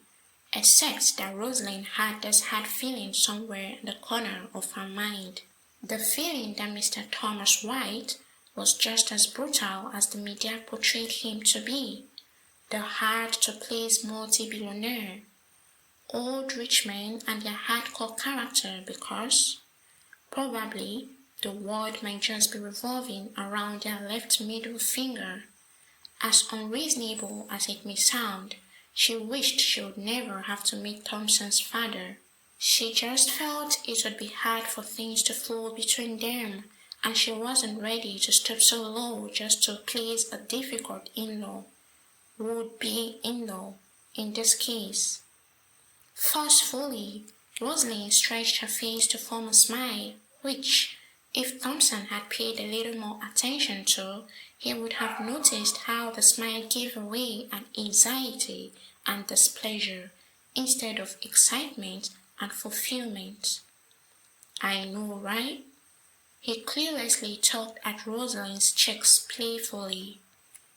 except that Roseline had this hard feeling somewhere in the corner of her mind. The feeling that Mr. Thomas White was just as brutal as the media portrayed him to be, the hard-to-please multi-billionaire, old rich men and their hardcore character because, probably, the world might just be revolving around their left middle finger. As unreasonable as it may sound, she wished she would never have to meet Thompson's father. She just felt it would be hard for things to flow between them, and she wasn't ready to stoop so low just to please a difficult in-law, would-be in-law, in this case. Forcefully, Roseline stretched her face to form a smile, which, if Thompson had paid a little more attention to, he would have noticed how the smile gave away an anxiety and displeasure instead of excitement and fulfillment. I know, right? He carelessly tugged at Rosaline's cheeks playfully.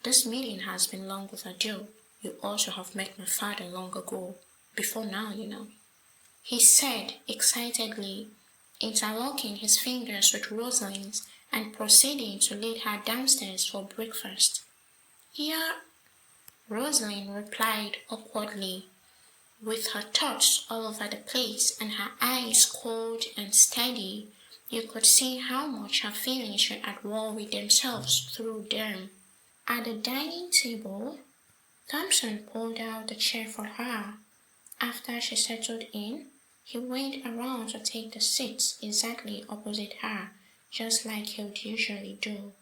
This meeting has been long overdue. You also have met my father long ago. Before now, you know. He said excitedly, interlocking his fingers with Rosaline's and proceeding to lead her downstairs for breakfast. Yeah, Roseline replied awkwardly, with her thoughts all over the place and her eyes cold and steady. You could see how much her feelings were at war with themselves through them. At the dining table, Thompson pulled out the chair for her. After she settled in, he went around to take the seats exactly opposite her, just like he would usually do.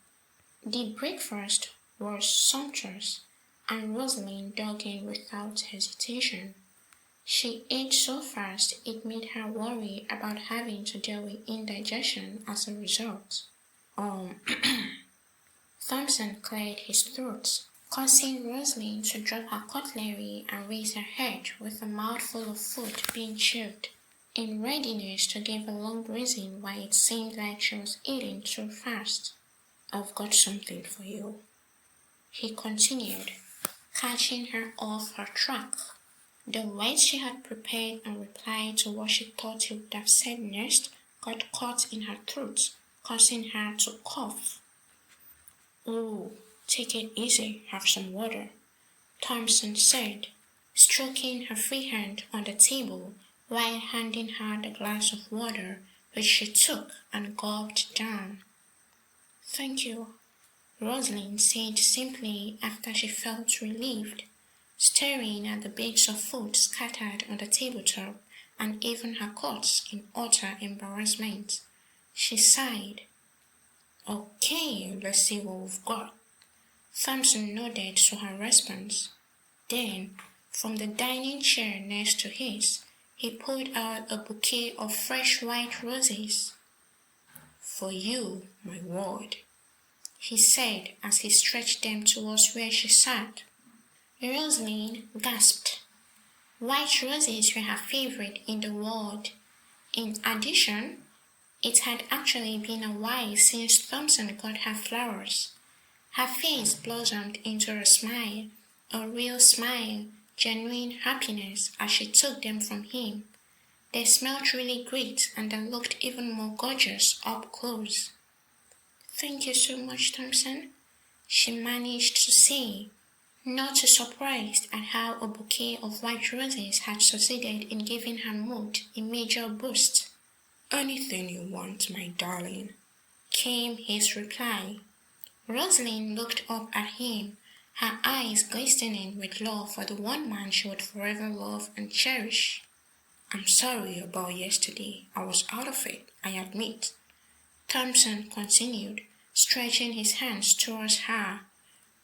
The breakfast was sumptuous, and Roseline dug in without hesitation. She ate so fast it made her worry about having to deal with indigestion as a result. Thompson cleared his throat, causing Roseline to drop her cutlery and raise her head with a mouthful of food being chewed, in readiness to give a long reason why it seemed like she was eating too fast. I've got something for you, he continued, catching her off her track. The words she had prepared in reply to what she thought he would have said next got caught in her throat, causing her to cough. Oh, take it easy, have some water, Thompson said, stroking her free hand on the table while handing her the glass of water, which she took and gulped down. Thank you, Roseline said simply after she felt relieved, staring at the bits of food scattered on the tabletop and even her cuts in utter embarrassment. She sighed. Okay, let's see what we've got. Thompson nodded to her response. Then, from the dining chair next to his, he pulled out a bouquet of fresh white roses. For you, my ward, he said as he stretched them towards where she sat. Roseline gasped. White roses were her favorite in the world. In addition, it had actually been a while since Thompson got her flowers. Her face blossomed into a smile, a real smile, genuine happiness as she took them from him. They smelled really great and they looked even more gorgeous up close. Thank you so much, Thompson, she managed to say, not too surprised at how a bouquet of white roses had succeeded in giving her mood a major boost. Anything you want, my darling, came his reply. Roseline looked up at him, her eyes glistening with love for the one man she would forever love and cherish. I'm sorry about yesterday. I was out of it, I admit. Thompson continued, stretching his hands towards her.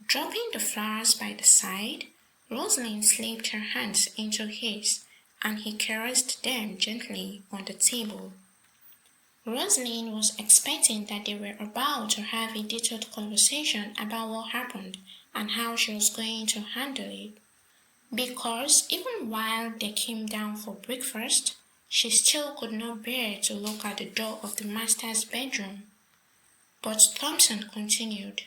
Dropping the flowers by the side, Roseline slipped her hands into his, and he caressed them gently on the table. Roseline was expecting that they were about to have a detailed conversation about what happened and how she was going to handle it. Because even while they came down for breakfast, she still could not bear to look at the door of the master's bedroom. But Thompson continued,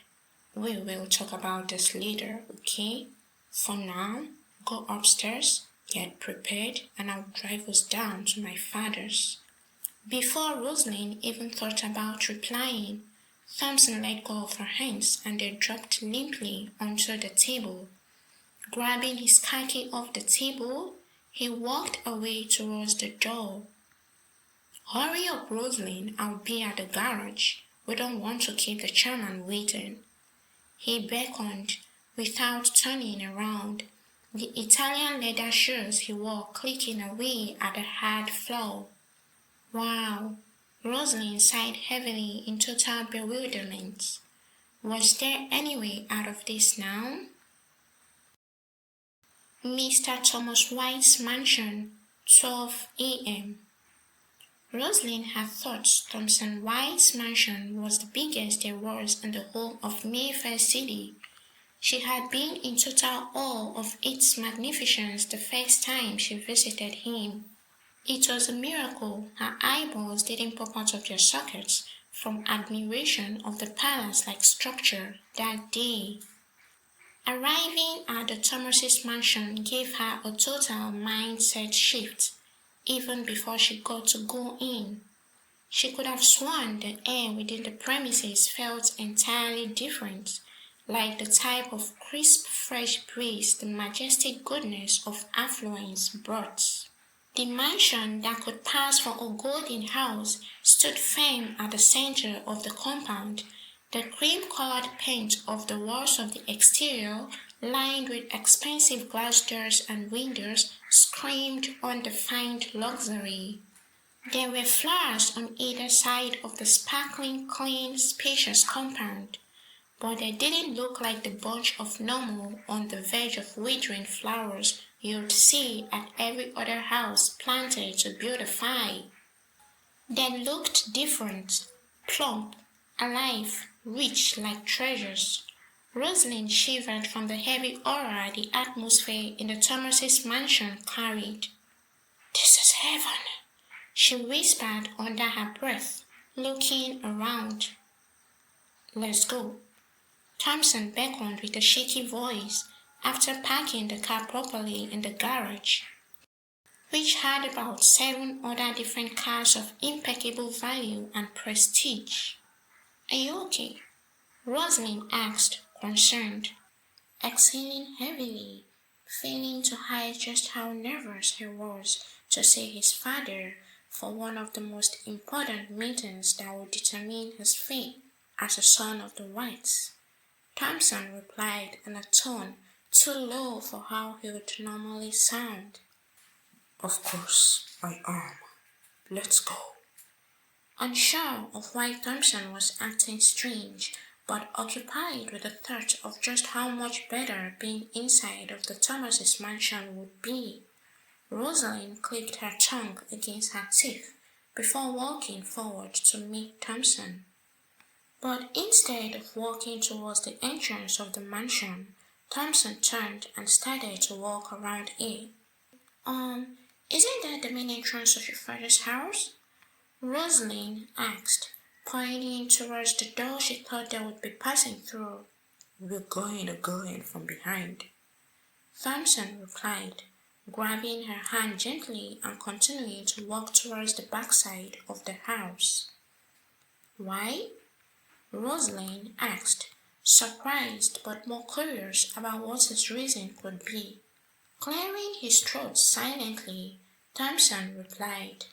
"We will talk about this later, okay? For now, go upstairs, get prepared, and I'll drive us down to my father's." Before Roseline even thought about replying, Thompson let go of her hands and they dropped limply onto the table. Grabbing his khaki off the table, he walked away towards the door. "Hurry up, Roseline, I'll be at the garage. We don't want to keep the chairman waiting." He beckoned without turning around, the Italian leather shoes he wore clicking away at the hard floor. Wow! Roseline sighed heavily in total bewilderment. Was there any way out of this now? Mr. Thomas White's mansion, 12 a.m. Roseline had thought Thompson White's mansion was the biggest there was in the whole of Mayfair City. She had been in total awe of its magnificence the first time she visited him. It was a miracle her eyeballs didn't pop out of their sockets from admiration of the palace-like structure that day. Arriving at the Thomases' mansion gave her a total mindset shift, even before she got to go in. She could have sworn the air within the premises felt entirely different, like the type of crisp, fresh breeze the majestic goodness of affluence brought. The mansion that could pass for a golden house stood firm at the center of the compound, the cream-colored paint of the walls of the exterior, lined with expensive glass doors and windows, screamed undefined luxury. There were flowers on either side of the sparkling, clean, spacious compound, but they didn't look like the bunch of normal, on the verge of withering flowers you'd see at every other house planted to beautify. They looked different, plump, alive, rich like treasures. Roseline shivered from the heavy aura the atmosphere in the Thomases' mansion carried. "This is heaven," she whispered under her breath, looking around. "Let's go." Thompson beckoned with a shaky voice after parking the car properly in the garage, which had about 7 other different cars of impeccable value and prestige. "Are you okay?" Roseline asked, concerned, exhaling heavily, failing to hide just how nervous he was to see his father for one of the most important meetings that would determine his fate as a son of the Whites. Thompson replied in a tone too low for how he would normally sound. "Of course I am. Let's go." Unsure of why Thompson was acting strange, but occupied with the thought of just how much better being inside of the Thomases' mansion would be, Roseline clicked her tongue against her teeth before walking forward to meet Thompson. But instead of walking towards the entrance of the mansion, Thompson turned and started to walk around it. Isn't that the main entrance of your father's house?" Roseline asked, pointing towards the door she thought they would be passing through. "We're going to go in from behind," Thompson replied, grabbing her hand gently and continuing to walk towards the backside of the house. "Why?" Roseline asked, surprised but more curious about what his reason could be. Clearing his throat silently, Thompson replied,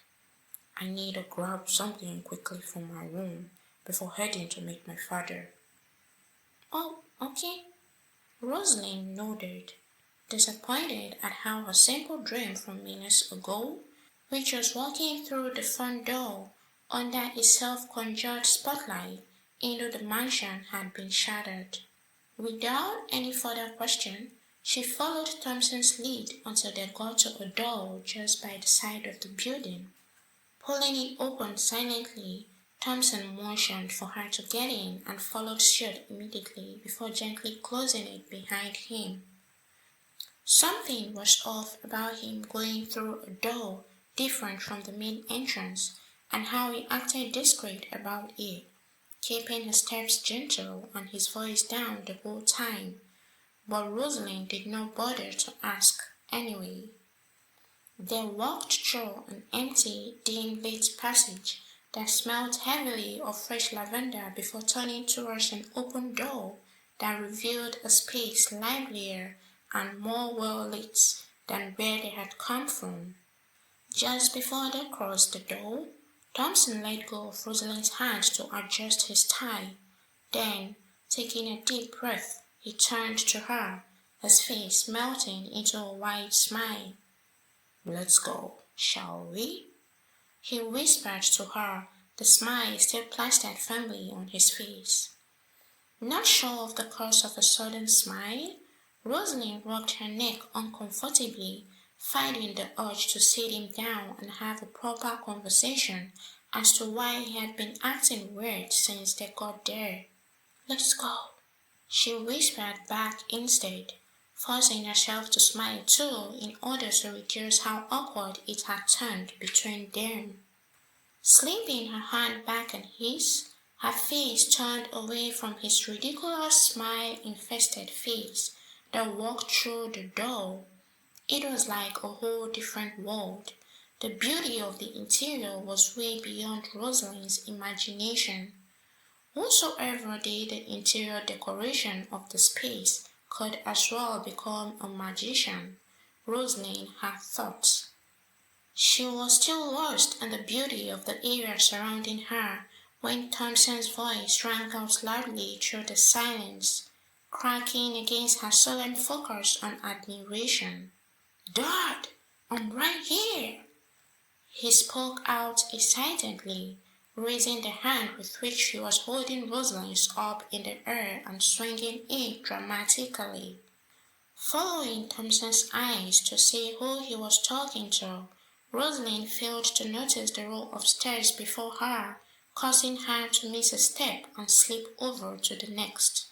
I need to grab something quickly from my room before heading to meet my father. Oh, okay. Roseline nodded, disappointed at how her simple dream from minutes ago, which was walking through the front door under a self-conjured spotlight into the mansion, had been shattered. Without any further question, she followed Thompson's lead until they got to a door just by the side of the building. Pulling it open silently, Thompson motioned for her to get in and followed suit immediately before gently closing it behind him. Something was off about him going through a door different from the main entrance, and how he acted discreet about it, keeping his steps gentle and his voice down the whole time. But Roseline did not bother to ask anyway. They walked through an empty, dim-lit passage that smelled heavily of fresh lavender before turning towards an open door that revealed a space livelier and more well-lit than where they had come from. Just before they crossed the door, Thompson let go of Rosaline's hand to adjust his tie. Then, taking a deep breath, he turned to her, his face melting into a wide smile. "Let's go, shall we?" he whispered to her, the smile still plastered firmly on his face. Not sure of the cause of a sudden smile, Roseline rocked her neck uncomfortably, fighting the urge to sit him down and have a proper conversation as to why he had been acting weird since they got there. "Let's go," she whispered back instead, forcing herself to smile too in order to reduce how awkward it had turned between them. Slipping her hand back in his, her face turned away from his ridiculous smile-infested face that walked through the door. It was like a whole different world. The beauty of the interior was way beyond Rosaline's imagination. Whosoever did the interior decoration of the space could as well become a magician, Roseline had thought. She was still lost in the beauty of the area surrounding her when Thompson's voice rang out loudly through the silence, cracking against her solemn focus on admiration. "Dad, I'm right here!" He spoke out excitedly, raising the hand with which he was holding Rosaline's up in the air and swinging it dramatically. Following Thompson's eyes to see who he was talking to, Roseline failed to notice the row of stairs before her, causing her to miss a step and slip over to the next.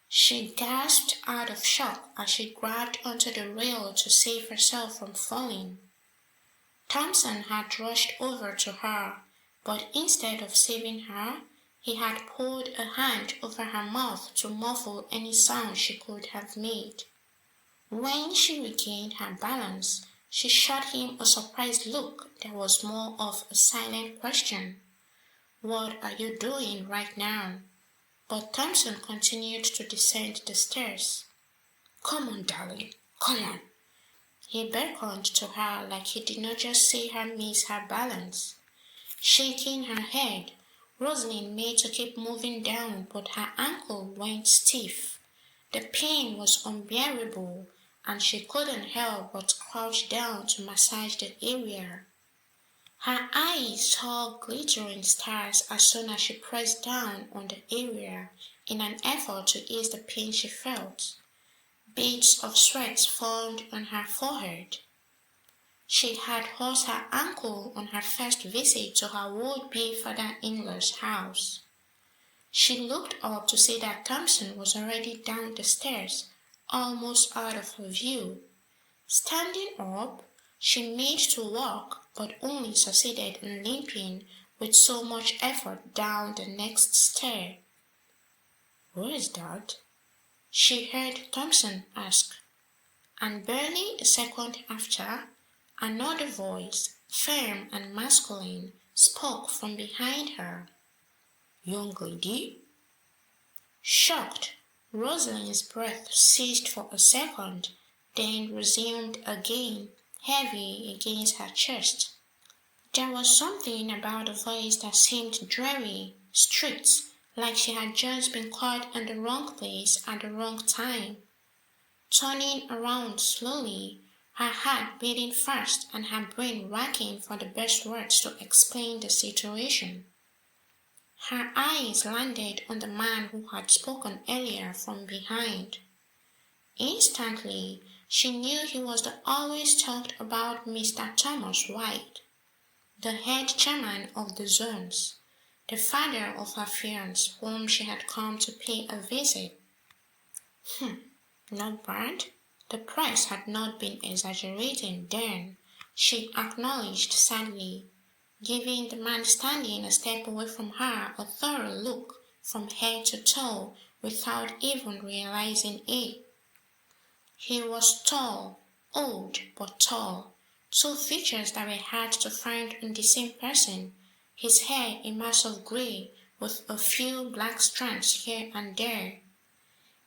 She gasped out of shock as she grabbed onto the rail to save herself from falling. Thompson had rushed over to her, but instead of saving her, he had pulled a hand over her mouth to muffle any sound she could have made. When she regained her balance, she shot him a surprised look that was more of a silent question. "What are you doing right now?" But Thompson continued to descend the stairs. "Come on, darling, come on." He beckoned to her like he did not just see her miss her balance. Shaking her head, Roseline made to keep moving down, but her ankle went stiff. The pain was unbearable, and she couldn't help but crouch down to massage the area. Her eyes saw glittering stars as soon as she pressed down on the area in an effort to ease the pain she felt. Beads of sweat formed on her forehead. She had hurt her ankle on her first visit to her would-be father-in-law's house. She looked up to see that Thompson was already down the stairs, almost out of her view. Standing up, she made to walk, but only succeeded in limping with so much effort down the next stair. "Where is Dad?" she heard Thompson ask, and barely a second after, another voice, firm and masculine, spoke from behind her. "Young lady?" Shocked, Rosaline's breath ceased for a second, then resumed again, heavy against her chest. There was something about the voice that seemed dreary, strict, like she had just been caught in the wrong place at the wrong time. Turning around slowly, her heart beating fast and her brain racking for the best words to explain the situation. Her eyes landed on the man who had spoken earlier from behind. Instantly, she knew he was the always talked about Mr. Thomas White, the head chairman of the zones, the father of her fiancé whom she had come to pay a visit. Not bad. The press had not been exaggerating then, she acknowledged sadly, giving the man standing a step away from her a thorough look from head to toe without even realizing it. He was tall, old but tall, two features that were hard to find in the same person, his hair a mass of grey with a few black strands here and there.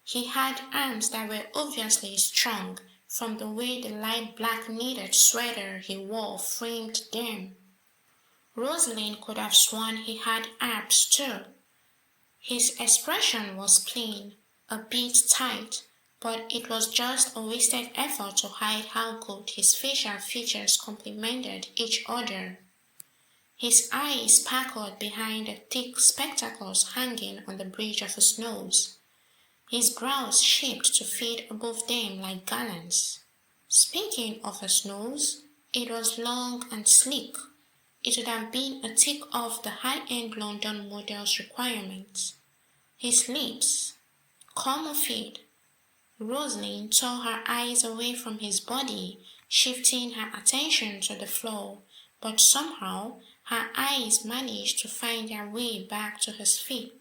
He had arms that were obviously strong from the way the light black knitted sweater he wore framed them. Roseline could have sworn he had abs too. His expression was plain, a bit tight, but it was just a wasted effort to hide how good his facial features complemented each other. His eyes sparkled behind the thick spectacles hanging on the bridge of his nose, his brows shaped to fit above them like garlands. Speaking of his nose, it was long and sleek. It would have been a tick off the high-end London model's requirements. His lips, common-fed. Roseline tore her eyes away from his body, shifting her attention to the floor, but somehow her eyes managed to find their way back to his feet.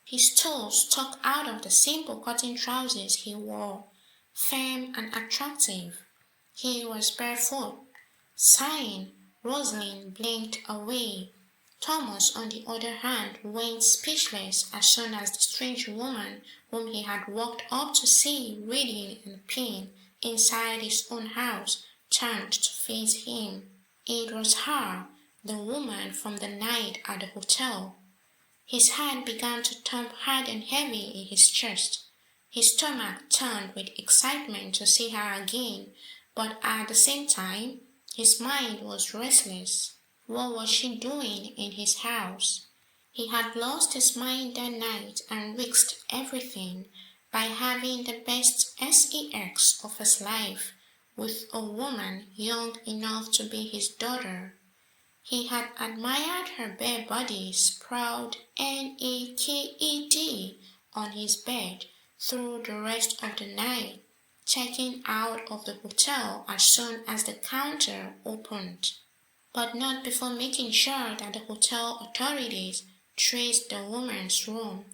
His toes stuck out of the simple cotton trousers he wore, firm and attractive. He was barefoot. Sighing, Roseline blinked away. Thomas, on the other hand, went speechless as soon as the strange woman whom he had walked up to see reading in a pen inside his own house turned to face him. It was her, the woman from the night at the hotel. His heart began to thump hard and heavy in his chest. His stomach turned with excitement to see her again, but at the same time, his mind was restless. What was she doing in his house? He had lost his mind that night and risked everything by having the best sex of his life with a woman young enough to be his daughter. He had admired her bare body sprawled naked on his bed through the rest of the night, checking out of the hotel as soon as the counter opened, but not before making sure that the hotel authorities traced the woman's room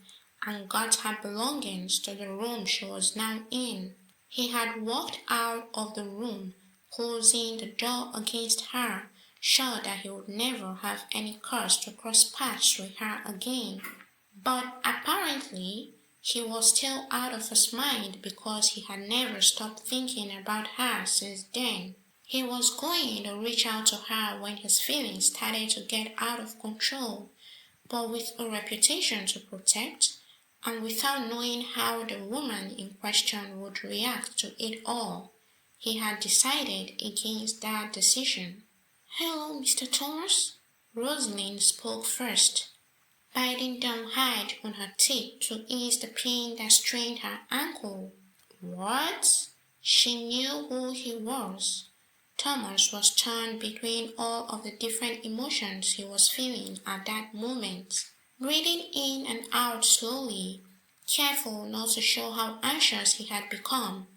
and got her belongings to the room she was now in. He had walked out of the room, closing the door against her, sure that he would never have any cause to cross paths with her again. But apparently, he was still out of his mind because he had never stopped thinking about her since then. He was going to reach out to her when his feelings started to get out of control, but with a reputation to protect, and without knowing how the woman in question would react to it all, he had decided against that decision. "Hello, Mr. Thomas," Roseline spoke first, biting down hard on her teeth to ease the pain that strained her ankle. What? She knew who he was. Thomas was torn between all of the different emotions he was feeling at that moment. Breathing in and out slowly, careful not to show how anxious he had become,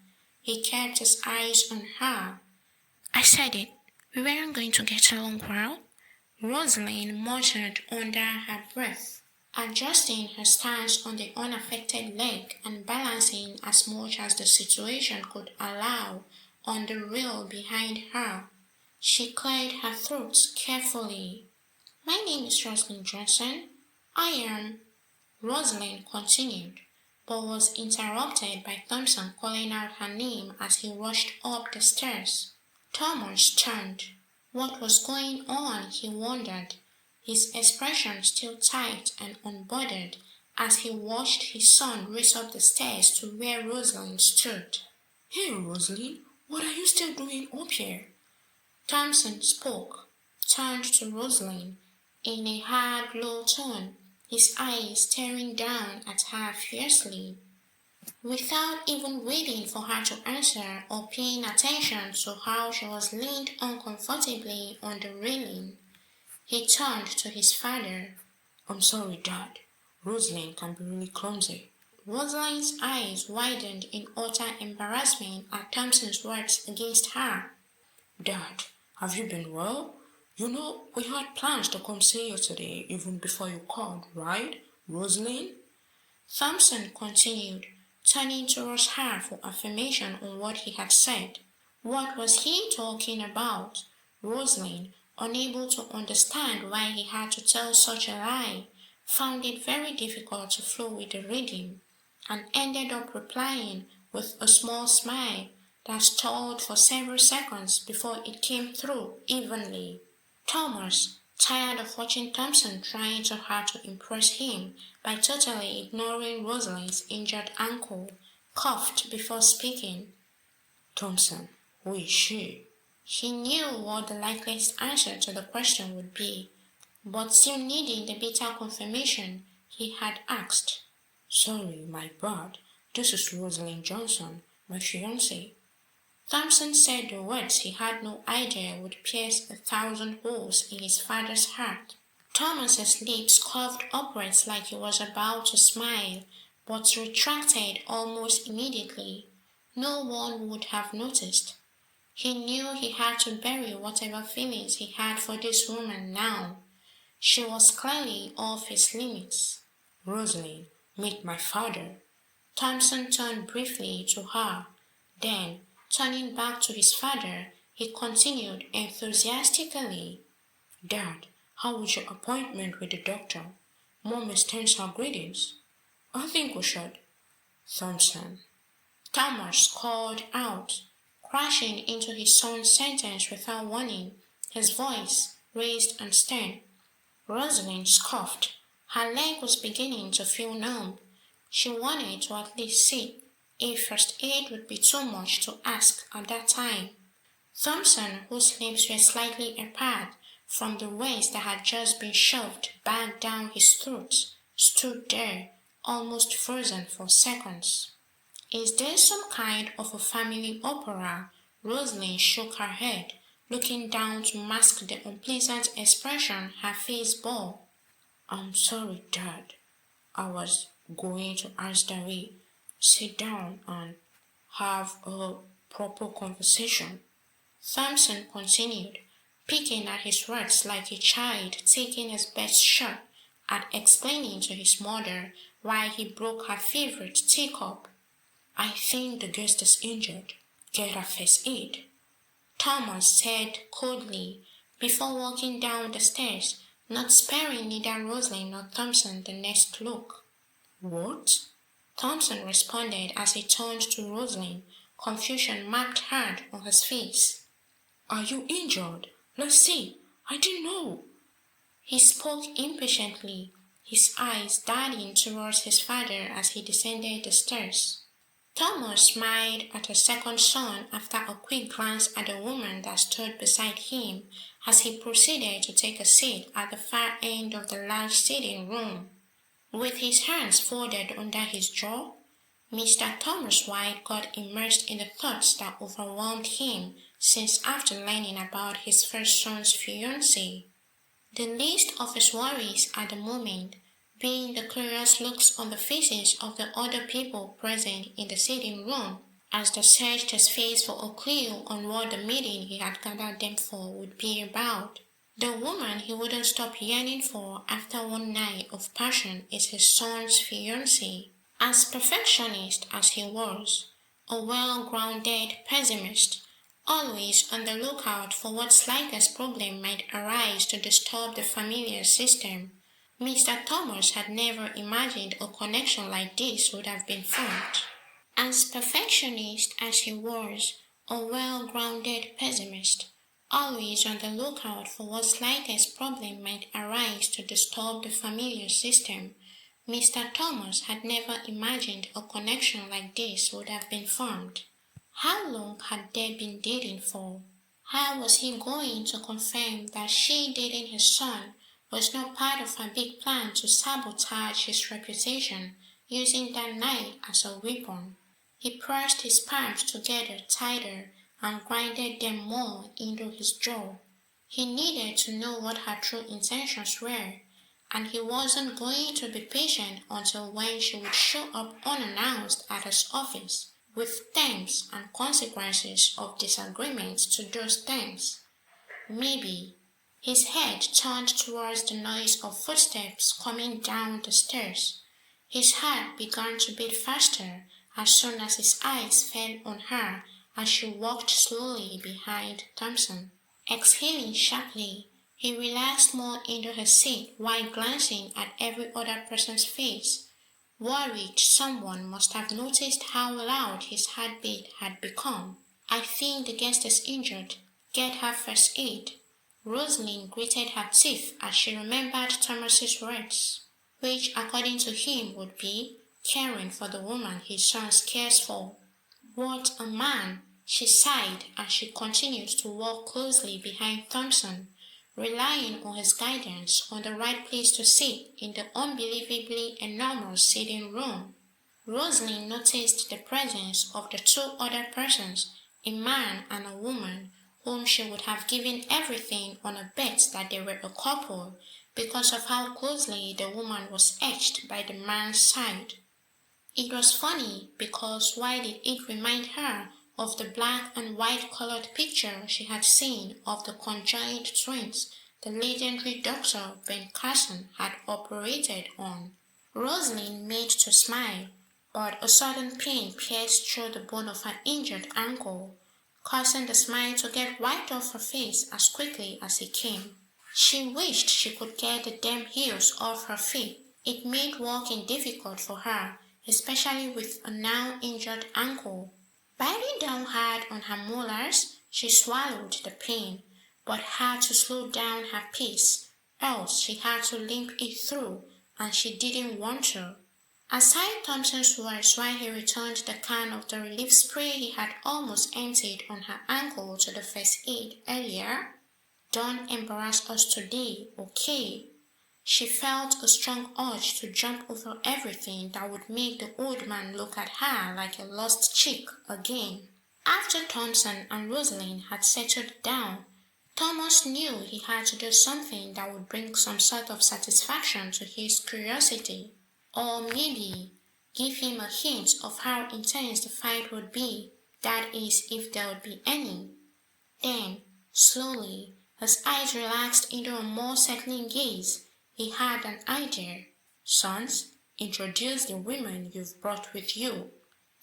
he kept his eyes on her. "I said it. We weren't going to get along well," Roseline muttered under her breath, adjusting her stance on the unaffected leg and balancing as much as the situation could allow on the rail behind her. She cleared her throat carefully. "My name is Roseline Johnson. I am—" Roseline continued, but was interrupted by Thompson calling out her name as he rushed up the stairs. Thomas turned. What was going on, he wondered, his expression still tight and unbothered as he watched his son race up the stairs to where Roseline stood. Hey, Roseline, what are you still doing up here? Thompson spoke, turned to Roseline in a hard, low tone, his eyes staring down at her fiercely. Without even waiting for her to answer or paying attention to how she was leaned uncomfortably on the railing, he turned to his father. I'm sorry, Dad. Roseline can be really clumsy. Roseline's eyes widened in utter embarrassment at Thompson's words against her. Dad, have you been well? You know, we had plans to come see you today even before you called, right, Roseline? Thompson continued, turning towards her for affirmation on what he had said. What was he talking about? Roseline, unable to understand why he had to tell such a lie, found it very difficult to flow with the rhythm, and ended up replying with a small smile that stalled for several seconds before it came through evenly. Thomas, tired of watching Thompson trying too hard to impress him by totally ignoring Rosaline's injured ankle, coughed before speaking. Thompson, who is she? He knew what the likeliest answer to the question would be, but still needing the bitter confirmation, he had asked. Sorry, my bad. This is Roseline Johnson, my fiancée. Thompson said the words he had no idea would pierce 1,000 holes in his father's heart. Thomas's lips curved upwards like he was about to smile, but retracted almost immediately. No one would have noticed. He knew he had to bury whatever feelings he had for this woman now. She was clearly off his limits. Roseline, meet my father. Thompson turned briefly to her. Then, turning back to his father, he continued enthusiastically. Dad, how was your appointment with the doctor? Mom extends her greetings. I think we should. Thompson. Thomas called out, crashing into his son's sentence without warning, his voice raised and stern. Roseline scoffed. Her leg was beginning to feel numb. She wanted to at least sit, if first aid would be too much to ask at that time. Thompson, whose lips were slightly apart from the words that had just been shoved back down his throat, stood there, almost frozen for seconds. Is there some kind of a family opera? Roseline shook her head, looking down to mask the unpleasant expression her face bore. I'm sorry, Dad. I was going to ask that we sit down and have a proper conversation. Thompson continued, picking at his words like a child taking his best shot at explaining to his mother why he broke her favorite teacup. I think the guest is injured. Get her first aid. Thomas said coldly, before walking down the stairs, not sparing neither Roseline nor Thompson the next look. What? Thompson responded as he turned to Roseline, confusion marked hard on his face. Are you injured? Let's see. I didn't know. He spoke impatiently, his eyes darting towards his father as he descended the stairs. Thomas smiled at his second son after a quick glance at the woman that stood beside him as he proceeded to take a seat at the far end of the large sitting room. With his hands folded under his jaw, Mr. Thomas White got immersed in the thoughts that overwhelmed him since after learning about his first son's fiancée. The least of his worries at the moment being the curious looks on the faces of the other people present in the sitting room as they searched his face for a clue on what the meeting he had gathered them for would be about. The woman he wouldn't stop yearning for after one night of passion is his son's fiancée. As perfectionist as he was, a well-grounded pessimist, always on the lookout for what slightest problem might arise to disturb the familiar system, Mr. Thomas had never imagined a connection like this would have been formed. As perfectionist as he was, a well-grounded pessimist, always on the lookout for what slightest problem might arise to disturb the familiar system. Mr. Thomas had never imagined a connection like this would have been formed. How long had they been dating for? How was he going to confirm that she dating his son was not part of her big plan to sabotage his reputation, using that night as a weapon? He pressed his palms together tighter and grinded them more into his jaw. He needed to know what her true intentions were, and he wasn't going to be patient until when she would show up unannounced at his office, with terms and consequences of disagreement to those terms. Maybe. His head turned towards the noise of footsteps coming down the stairs. His heart began to beat faster as soon as his eyes fell on her as she walked slowly behind Thompson. Exhaling sharply, he relaxed more into his seat while glancing at every other person's face, worried someone must have noticed how loud his heartbeat had become. I think the guest is injured. Get her first aid. Roseline gritted her teeth as she remembered Thomas's words, which according to him would be caring for the woman his son cares for. What a man! She sighed as she continued to walk closely behind Thompson, relying on his guidance on the right place to sit in the unbelievably enormous sitting room. Roseline noticed the presence of the two other persons, a man and a woman, whom she would have given everything on a bet that they were a couple because of how closely the woman was etched by the man's side. It was funny because why did it remind her of the black and white colored picture she had seen of the conjoined twins the legendary Dr. Ben Carson had operated on? Roseline made to smile, but a sudden pain pierced through the bone of her injured ankle, causing the smile to get wiped off her face as quickly as it came. She wished she could get the damn heels off her feet. It made walking difficult for her, especially with a now injured ankle. Biting down hard on her molars, she swallowed the pain, but had to slow down her pace, else she had to limp it through, and she didn't want to. Aside Thompson's words while he returned the can of the relief spray he had almost emptied on her ankle to the first aid earlier, "Don't embarrass us today, okay?" She felt a strong urge to jump over everything that would make the old man look at her like a lost chick again. After Thompson and Roseline had settled down, Thomas knew he had to do something that would bring some sort of satisfaction to his curiosity, or maybe give him a hint of how intense the fight would be, that is, if there would be any. Then, slowly, his eyes relaxed into a more settling gaze. He had an idea. "Sons, introduce the women you've brought with you."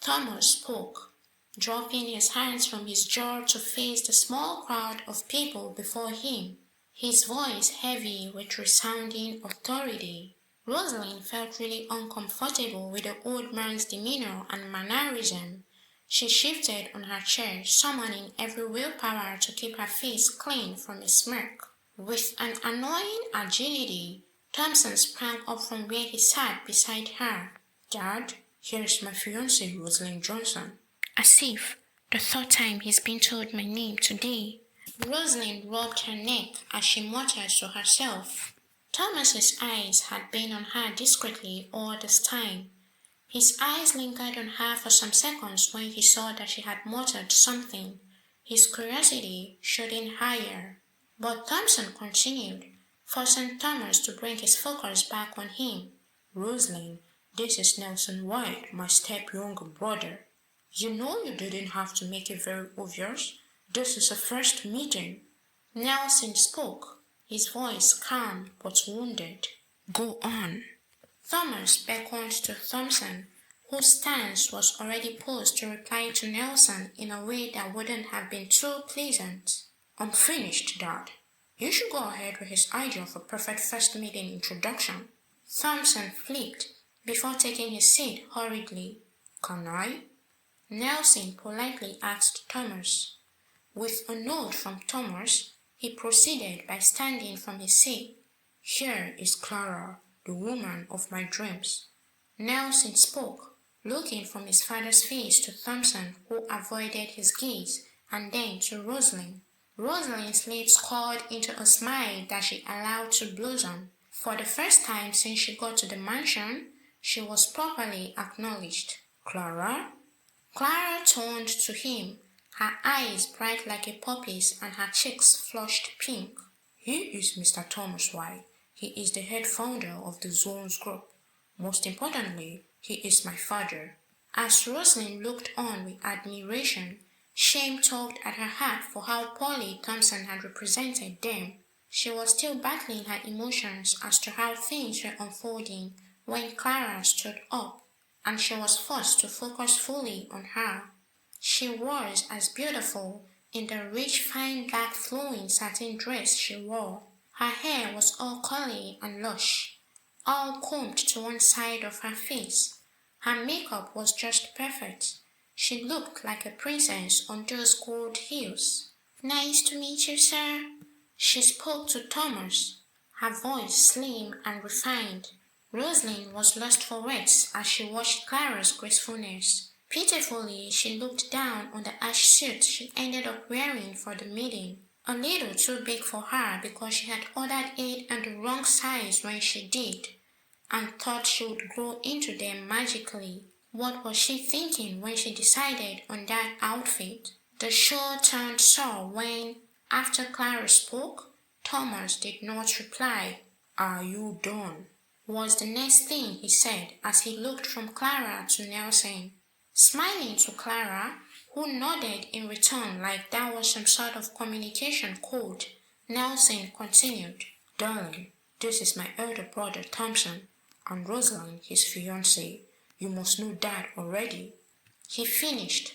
Thomas spoke, dropping his hands from his jaw to face the small crowd of people before him, his voice heavy with resounding authority. Roseline felt really uncomfortable with the old man's demeanor and mannerism. She shifted on her chair, summoning every willpower to keep her face clean from a smirk. With an annoying agility, Thompson sprang up from where he sat beside her. "Dad, here's my fiancée, Roseline Johnson." As if the third time he's been told my name today. Roseline rubbed her neck as she muttered to herself. Thomas's eyes had been on her discreetly all this time. His eyes lingered on her for some seconds when he saw that she had muttered something, his curiosity shooting higher. But Thompson continued, forcing Thomas to bring his focus back on him. "Roseline, this is Nelson White, my step-younger brother. You know you didn't have to make it very obvious. This is a first meeting." Nelson spoke, his voice calm but wounded. "Go on." Thomas beckoned to Thompson, whose stance was already posed to reply to Nelson in a way that wouldn't have been too pleasant. "I'm finished, Dad. You should go ahead with his idea of a perfect first meeting introduction." Thompson flipped before taking his seat hurriedly. "Can I?" Nelson politely asked Thomas. With a nod from Thomas, he proceeded by standing from his seat. "Here is Clara, the woman of my dreams." Nelson spoke, looking from his father's face to Thompson, who avoided his gaze, and then to Roseline. Rosaline's lips curled into a smile that she allowed to blossom. For the first time since she got to the mansion, she was properly acknowledged. "Clara?" Clara turned to him, her eyes bright like a puppy's and her cheeks flushed pink. "He is Mr. Thomas White. He is the head founder of the Zones Group. Most importantly, he is my father." As Roseline looked on with admiration, shame tugged at her heart for how poorly Thompson had represented them. She was still battling her emotions as to how things were unfolding when Clara stood up, and she was forced to focus fully on her. She was as beautiful in the rich fine black flowing satin dress she wore. Her hair was all curly and lush, all combed to one side of her face. Her makeup was just perfect. She looked like a princess on those gold heels. "Nice to meet you, sir." She spoke to Thomas, her voice slim and refined. Roseline was lost for words as she watched Clara's gracefulness. Pitifully, she looked down on the ash suit she ended up wearing for the meeting. A little too big for her because she had ordered it in the wrong size when she did, and thought she would grow into them magically. What was she thinking when she decided on that outfit? The show turned sour when, after Clara spoke, Thomas did not reply. "Are you done?" was the next thing he said as he looked from Clara to Nelson. Smiling to Clara, who nodded in return like that was some sort of communication code, Nelson continued. "Darling, this is my elder brother Thompson, and Roseline, his fiancée. You must know that already." He finished.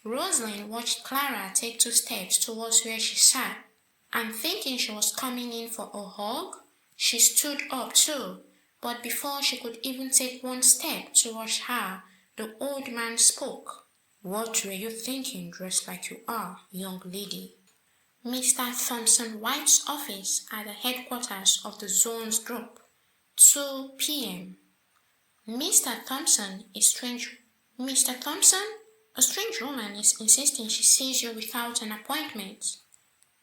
Roseline watched Clara take 2 steps towards where she sat, and thinking she was coming in for a hug, she stood up too, but before she could even take 1 step towards her, the old man spoke. "What were you thinking dressed like you are, young lady?" Mr. Thompson White's office at the headquarters of the Zones Group, 2 p.m. Mr. Thompson, Mr. Thompson? A strange woman is insisting she sees you without an appointment.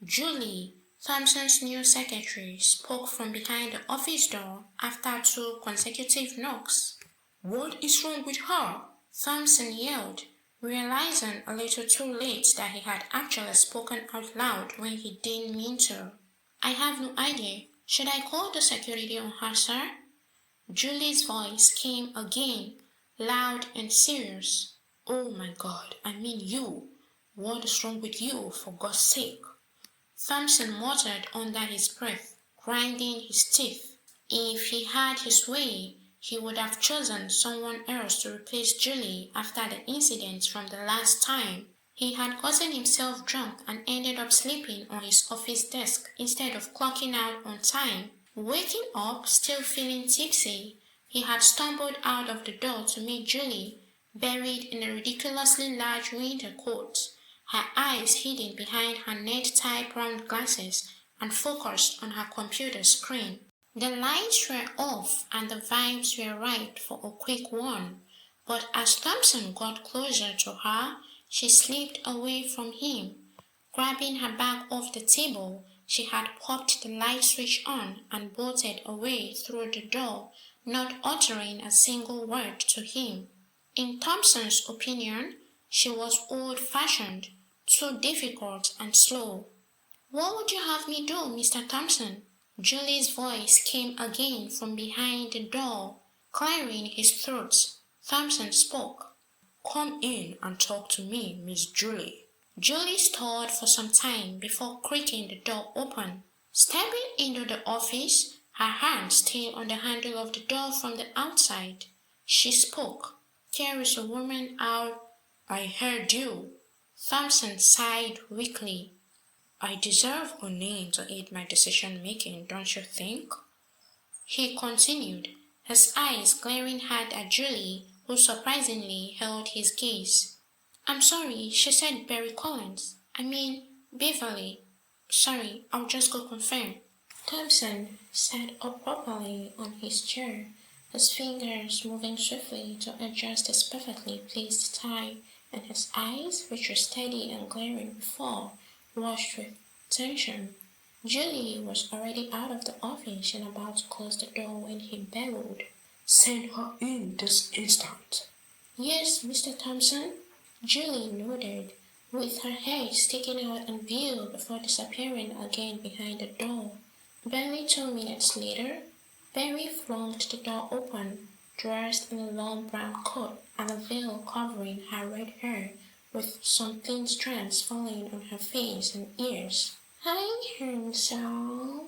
Julie, Thompson's new secretary, spoke from behind the office door after 2 consecutive knocks. "What is wrong with her?" Thompson yelled, realizing a little too late that he had actually spoken out loud when he didn't mean to. "I have no idea. Should I call the security on her, sir?" Julie's voice came again, loud and serious. "Oh my God, I mean you. What is wrong with you, for God's sake?" Thompson muttered under his breath, grinding his teeth. If he had his way, he would have chosen someone else to replace Julie after the incidents from the last time. He had gotten himself drunk and ended up sleeping on his office desk instead of clocking out on time. Waking up, still feeling tipsy, he had stumbled out of the door to meet Julie, buried in a ridiculously large winter coat, her eyes hidden behind her net-tie brown glasses and focused on her computer screen. The lights were off and the vibes were right for a quick one, but as Thompson got closer to her, she slipped away from him. Grabbing her bag off the table, she had popped the light switch on and bolted away through the door, not uttering a single word to him. In Thompson's opinion, she was old-fashioned, too difficult and slow. "What would you have me do, Mr. Thompson?" Julie's voice came again from behind the door, clearing his throat. Thompson spoke. "Come in and talk to me, Miss Julie." Julie stalled for some time before creaking the door open. Stepping into the office, her hand still on the handle of the door from the outside, she spoke. "There is a woman out." "I heard you." Thompson sighed weakly. "I deserve a name to aid my decision-making, don't you think?" He continued, his eyes glaring hard at Julie, who surprisingly held his gaze. "I'm sorry," she said, "Barry Collins. I mean, Beverly, sorry, I'll just go confirm. Thompson sat up properly on his chair, his fingers moving swiftly to adjust his perfectly placed tie, and his eyes, which were steady and glaring before, washed with tension. Julie was already out of the office and about to close the door when he bellowed. Send her in this instant. Yes, Mr. Thompson. Julie nodded, with her head sticking out in view before disappearing again behind the door. Barely 2 minutes later, Barry flung the door open, dressed in a long brown coat and a veil covering her red hair, with some thin strands falling on her face and ears. Hi, handsome.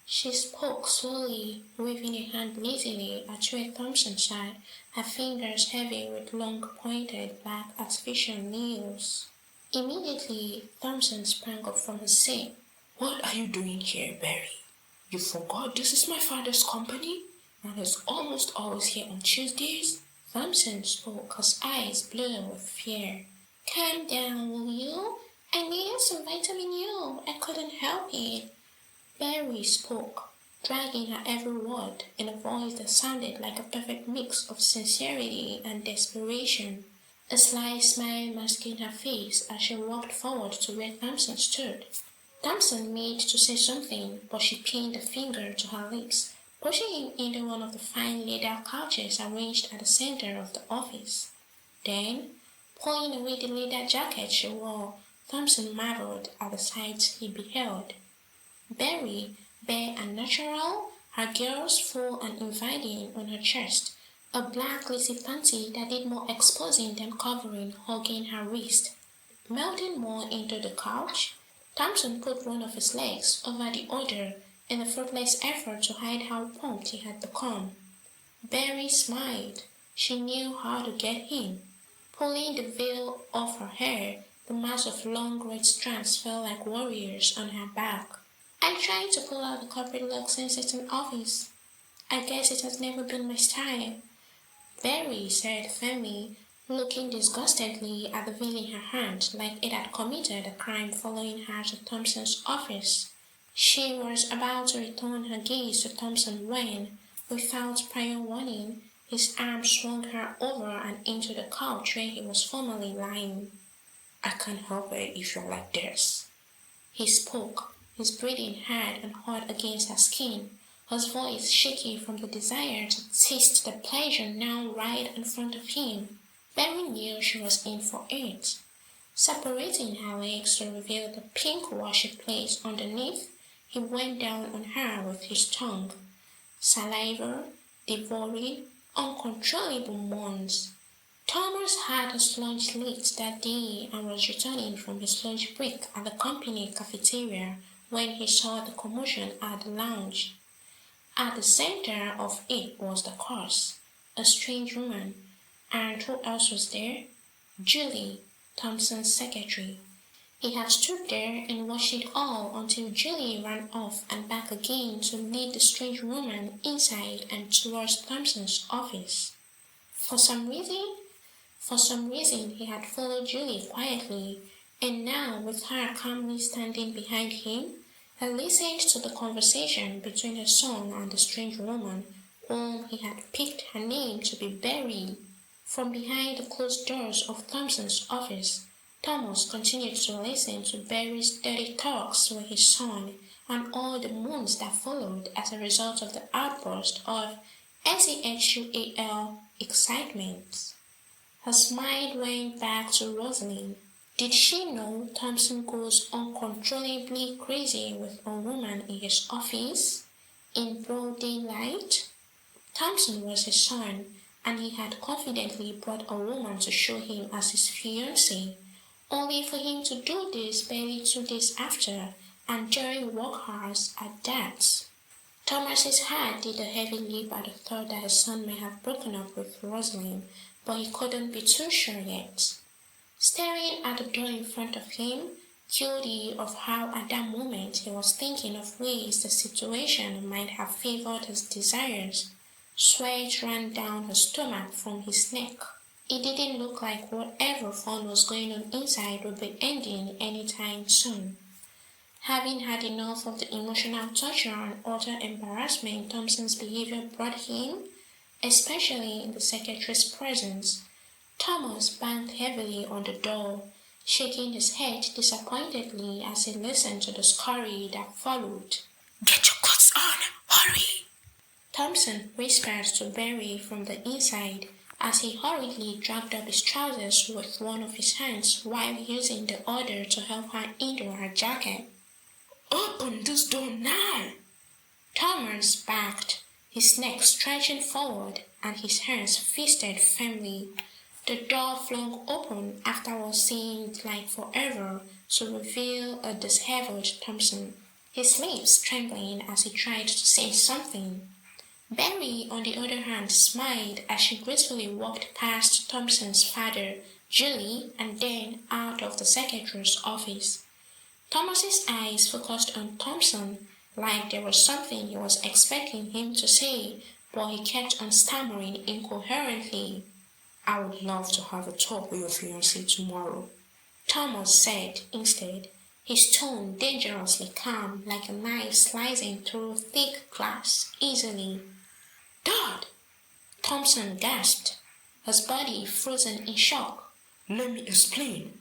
She spoke slowly, waving a hand lazily at where Thompson sat, her fingers heavy with long pointed black artificial nails. Immediately, Thompson sprang up from his seat. What are you doing here, Barry? You forgot this is my father's company, and he's almost always here on Tuesdays? Thompson spoke, his eyes blue with fear. Calm down, will you? I needed some vitamin U. I couldn't help it. Barry spoke, dragging her every word in a voice that sounded like a perfect mix of sincerity and desperation. A sly smile masking her face as she walked forward to where Thompson stood. Thompson made to say something, but she pinned a finger to her lips, pushing him into one of the fine leather couches arranged at the center of the office. Then, pulling away the leather jacket she wore, Thompson marveled at the sights he beheld. Barry, bare and natural, her girls full and inviting on her chest, a black lacy panty that did more exposing than covering hugging her wrist. Melting more into the couch, Thompson put one of his legs over the other in a fruitless effort to hide how pumped he had become. Barry smiled. She knew how to get him. Pulling the veil off her hair, the mass of long red strands fell like warriors on her back. I tried to pull out the corporate look since it's an office. I guess it has never been my style. Barry said firmly, looking disgustedly at the veil in her hand like it had committed a crime following her to Thompson's office. She was about to return her gaze to Thompson when, without prior warning, his arm swung her over and into the couch where he was formerly lying. I can't help it if you're like this. He spoke, his breathing hard and hot against her skin, his voice shaky from the desire to taste the pleasure now right in front of him. Barry knew she was in for it. Separating her legs to reveal the pink washy place underneath, he went down on her with his tongue. Saliva, devouring, uncontrollable moans. Thomas had his lunch late that day and was returning from his lunch break at the company cafeteria when he saw the commotion at the lounge. At the center of it was the course, a strange woman, and who else was there? Julie, Thompson's secretary. He had stood there and watched it all until Julie ran off and back again to lead the strange woman inside and towards Thompson's office. For some reason he had followed Julie quietly, and now with her calmly standing behind him, he listened to the conversation between his son and the strange woman, whom he had picked her name to be Barry. From behind the closed doors of Thompson's office, Thomas continued to listen to Barry's dirty talks with his son and all the moans that followed as a result of the outburst of SEXUAL excitement. His mind went back to Roseline. Did she know Thompson goes uncontrollably crazy with a woman in his office? In broad daylight? Thompson was his son, and he had confidently brought a woman to show him as his fiancée, only for him to do this barely 2 days after, and during work hours at that. Thomas's heart did a heavy leap at the thought that his son may have broken up with Roseline, but he couldn't be too sure yet. Staring at the door in front of him, guilty of how at that moment he was thinking of ways the situation might have favored his desires, sweat ran down his stomach from his neck. It didn't look like whatever fun was going on inside would be ending anytime soon. Having had enough of the emotional torture and utter embarrassment Thompson's behavior brought him, especially in the secretary's presence, Thomas banged heavily on the door, shaking his head disappointedly as he listened to the scurry that followed. Get your coats on! Hurry! Thompson whispered to Barry from the inside as he hurriedly dragged up his trousers with one of his hands while using the other to help her into her jacket. Open this door now! Thomas backed, his neck stretching forward and his hands fisted firmly. The door flung open after what seemed like forever to reveal a disheveled Thompson, his lips trembling as he tried to say something. Barry, on the other hand, smiled as she gracefully walked past Thompson's father, Julie, and then out of the secretary's office. Thomas's eyes focused on Thompson, like there was something he was expecting him to say, but he kept on stammering incoherently. I would love to have a talk with your fiancé tomorrow, Thomas said instead, his tone dangerously calm, like a knife slicing through thick glass easily. Dad! Thompson gasped, his body frozen in shock. Let me explain.